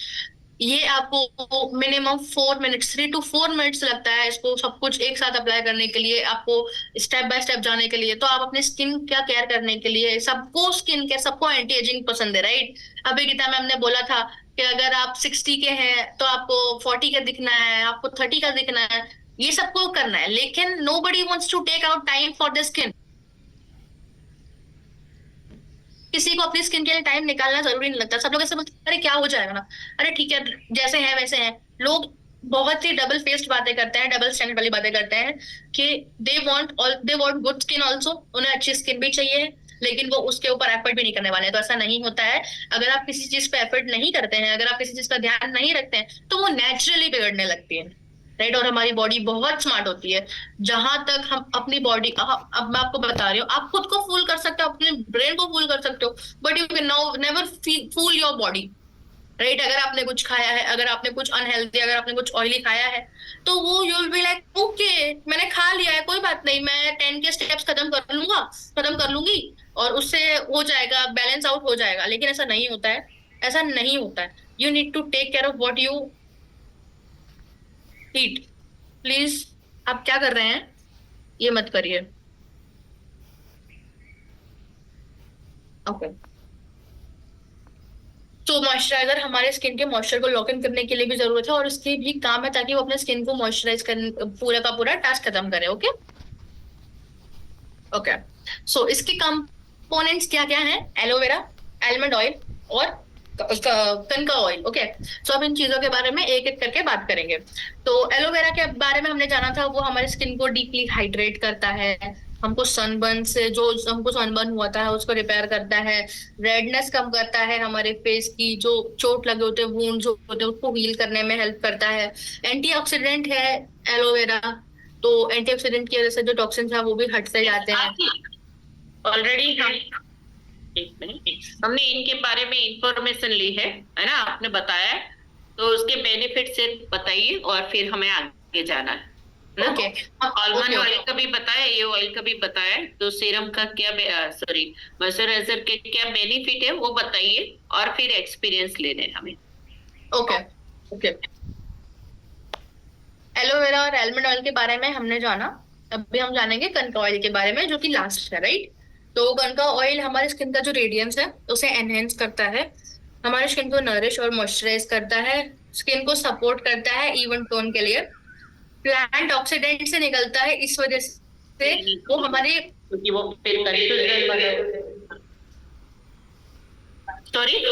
ये आपको मिनिमम 4 मिनट्स, 3 to 4 मिनट्स लगता है इसको सब कुछ एक साथ अप्लाई करने के लिए, आपको स्टेप बाय स्टेप जाने के लिए। तो आप अपने स्किन क्या केयर करने के लिए, सबको स्किन केयर, सबको एंटी एजिंग पसंद है, राइट? अभी गीता मैम ने बोला था कि अगर आप 60 के हैं तो आपको 40 का दिखना है, आपको 30 का दिखना है, ये सबको करना है, लेकिन nobody wants to take out time for the skin. किसी को अपनी स्किन के लिए टाइम निकालना जरूरी नहीं लगता। सब लोग ऐसे बोलते हैं, अरे क्या हो जाएगा ना, अरे ठीक है, जैसे हैं वैसे हैं। लोग बहुत ही डबल फेस्ड बातें करते हैं, डबल स्टैंडर्ड वाली बातें करते हैं कि they want good skin also, उन्हें अच्छी स्किन भी चाहिए, लेकिन वो उसके ऊपर एफर्ट भी नहीं करने वाले हैं। तो ऐसा नहीं होता है। अगर आप किसी चीज पे एफर्ट नहीं करते हैं, अगर आप किसी चीज का ध्यान नहीं रखते हैं, तो वो नेचुरली बिगड़ने लगती है, राइट? और हमारी बॉडी बहुत स्मार्ट होती है। जहां तक हम अपनी बॉडी, अब मैं आपको बता रही हूँ, आप खुद को फूल कर सकते हो, अपने ब्रेन को फूल कर सकते हो, but you can now never fool your body, right? अगर आपने कुछ खाया है, अगर आपने कुछ अनहेल्दी, अगर आपने कुछ ऑयली खाया है, तो वो you will be like okay, मैंने खा लिया है, कोई बात नहीं, मैं 10 के स्टेप्स खत्म कर लूंगा, खत्म कर लूंगी, और उससे हो जाएगा, बैलेंस आउट हो जाएगा। लेकिन ऐसा नहीं होता है, ऐसा नहीं होता है। You need to take care of what you eat. Please, आप क्या कर रहे हैं, ये मत करिए। ओके। तो मॉइस्चराइजर हमारे स्किन के मॉइस्चर को लॉक इन करने के लिए भी जरूरत है, और इसके भी काम है ताकि वो अपने स्किन को मॉइस्चराइज कर, पूरा का पूरा टास्क खत्म करे। ओके। ओके। सो इसके कंपोनेंट्स क्या क्या हैं? एलोवेरा, आलमंड ऑयल, और कनका ऑयल। ओके। सो अब इन चीजों के बारे में एक एक करके बात करेंगे। तो एलोवेरा के बारे में हमने जाना था, वो हमारे स्किन को डीपली हाइड्रेट करता है, हमको सनबर्न से, जो हमको सनबर्न हुआ था उसको रिपेयर करता है, रेडनेस कम करता है, हमारे फेस की जो चोट लगे होते हैं, वूंड जो होते हैं, उसको हील करने में हेल्प करता है। एंटीऑक्सीडेंट है एलोवेरा, तो एंटीऑक्सीडेंट की वजह से जो टॉक्सिन्स है वो भी हटते जाते हैं। ऑलरेडी हम एक मिनट, हमने इनके बारे में इंफॉर्मेशन ली है ना, आपने बताया है, तो उसके बेनिफिट से बताइए और फिर हमें आगे जाना है ना। ओके। आलमंड ऑयल का भी बताया, ये ऑयल का भी बताया, तो सीरम का क्या, सॉरी, मॉइस्चराइजर के क्या बेनिफिट है वो बताइए, और फिर एक्सपीरियंस लेने हमें। ओके। ओके। एलोवेरा और आलमंड ऑयल के बारे में हमने जाना। अभी हम जानेंगे कनका ऑयल के बारे में, जो कि लास्ट है, राइट? तो कनका ऑयल हमारे स्किन का जो रेडियंस है उसे एनहेंस करता है, हमारे स्किन को नरिश और मॉइस्चराइज करता है, स्किन को सपोर्ट करता है इवन टोन के लिए, प्लांट ऑक्सीडेंट से निकलता है, इस वजह से वो हमारे, क्योंकि वो फिर सॉरी,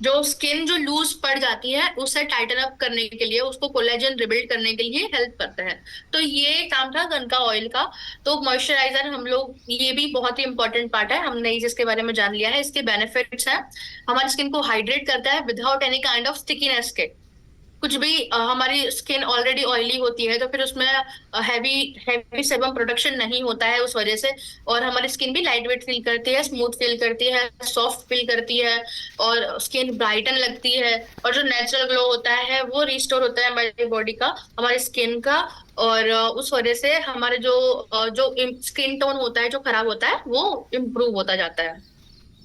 जो स्किन जो लूज पड़ जाती है उसे टाइटन अप करने के लिए, उसको कोलेजन रिबिल्ड करने के लिए हेल्प करता है। तो ये काम था कनका ऑयल का। तो मॉइस्चराइजर हम लोग, ये भी बहुत ही इंपॉर्टेंट पार्ट है, हमने इसके बारे में जान लिया है। इसके बेनिफिट्स हैं, हमारी स्किन को हाइड्रेट करता है without any kind of stickiness के। कुछ भी हमारी स्किन ऑलरेडी ऑयली होती है तो फिर उसमें हैवी हैवी सेबम प्रोडक्शन नहीं होता है उस वजह से, और हमारी स्किन भी लाइट वेट फील करती है, स्मूथ फील करती है, सॉफ्ट फील करती है, और स्किन ब्राइटन लगती है, और जो नेचुरल ग्लो होता है वो रिस्टोर होता है हमारी बॉडी का, हमारी स्किन का। और उस वजह से हमारे जो स्किन टोन होता है जो खराब होता है वो इम्प्रूव होता जाता है।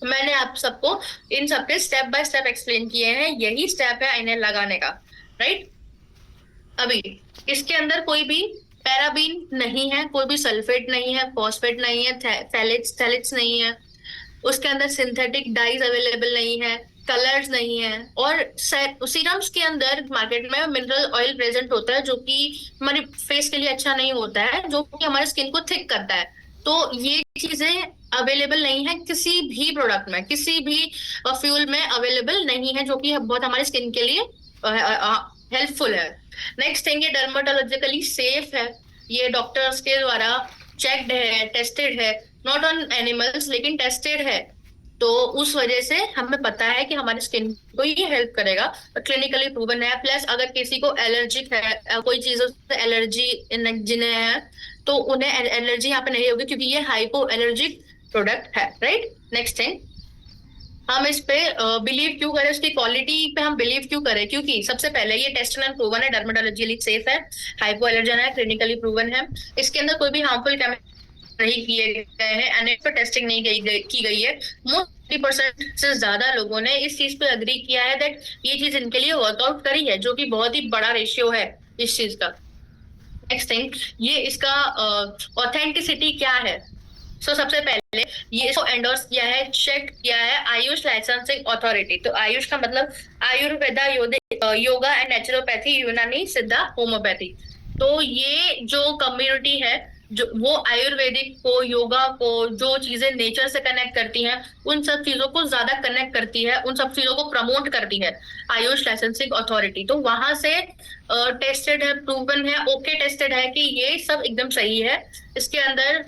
मैंने आप सबको इन सबके स्टेप बाय स्टेप एक्सप्लेन किए हैं, यही स्टेप है इन्हें लगाने का, राइट? अभी इसके अंदर कोई भी पैराबीन नहीं है, कोई भी सल्फेट नहीं है, फॉस्फेट नहीं है, थैलेट्स थैलेट्स नहीं है, उसके अंदर सिंथेटिक डाइज अवेलेबल नहीं है, कलर्स नहीं है, और सीरम्स के अंदर मार्केट में मिनरल ऑयल प्रेजेंट होता है जो कि हमारे फेस के लिए अच्छा नहीं होता है, जो कि हमारे स्किन को थिक करता है। तो ये चीजें अवेलेबल नहीं है किसी भी प्रोडक्ट में, किसी भी फ्यूल में अवेलेबल नहीं है, जो कि बहुत हमारे स्किन के लिए हेल्पफुल है। नेक्स्ट थिंग, ये डर्माटोलॉजिकली सेफ है, ये डॉक्टर्स के द्वारा चेक्ड है, टेस्टेड है, नॉट ऑन एनिमल्स लेकिन टेस्टेड है। तो उस वजह से हमें पता है कि हमारी स्किन को ये हेल्प करेगा, क्लिनिकली प्रूवन है। प्लस अगर किसी को एलर्जिक है, कोई चीजों से एलर्जी जिन्हें है, तो उन्हें एलर्जी यहाँ पे नहीं होगी, क्योंकि ये हाइपो एलर्जिक प्रोडक्ट है, राइट? नेक्स्ट थिंग, हम इस पे बिलीव क्यों करें, उसकी क्वालिटी पे हम बिलीव क्यों करें? क्योंकि सबसे पहले ये टेस्टेड एंड प्रूवन है, डर्मेटोलॉजिकली सेफ है, हाइपो एलर्जन है, क्लिनिकली प्रूवन है, इसके अंदर कोई भी हार्मफुल नहीं किए गए हैं, एंड पे टेस्टिंग नहीं की गई है। मोस्ट 50% से ज्यादा लोगों ने इस चीज पे अग्री किया है दैट ये चीज इनके लिए वर्कआउट करी है, जो कि बहुत ही बड़ा रेशियो है इस चीज का। नेक्स्ट थिंग, ये इसका ऑथेंटिसिटी क्या है। सबसे पहले ये इसको एंडोर्स किया है, चेक किया है आयुष लाइसेंसिंग अथॉरिटी। तो आयुष का मतलब आयुर्वेदा, योगा एंड नेचुरोपैथी, यूनानी, सिद्धा, होम्योपैथी। तो ये जो कम्युनिटी है, जो वो आयुर्वेदिक को, योगा को, जो चीजें नेचर से कनेक्ट करती हैं, उन सब चीजों को ज्यादा कनेक्ट करती है, उन सब चीजों को प्रमोट करती है आयुष लाइसेंसिंग अथॉरिटी। तो वहां से टेस्टेड है, प्रूवन है, ओके टेस्टेड है कि ये सब एकदम सही है। इसके अंदर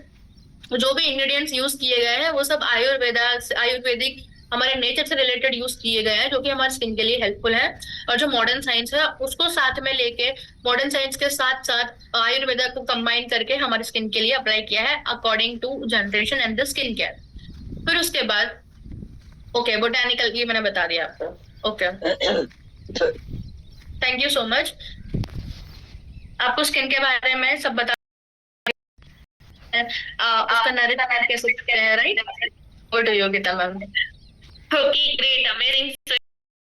जो भी इंग्रेडिएंट्स यूज किए गए हैं वो सब आयुर्वेदिक, हमारे नेचर से रिलेटेड यूज किए गए हैं, जो कि हमारे स्किन के लिए हेल्पफुल है। और जो मॉडर्न साइंस है उसको साथ में लेके, मॉडर्न साइंस के साथ साथ आयुर्वेदा को कंबाइन करके हमारे स्किन के लिए अप्लाई किया है according to generation and the skin care. फिर उसके बाद ओके, बोटानिकल ये मैंने बता दिया आपको। Okay, thank you so much. आपको स्किन के बारे में सब बता, उसका नरेशन कैसे, right? Over to Yogita ma'am. Okay, great, amazing. So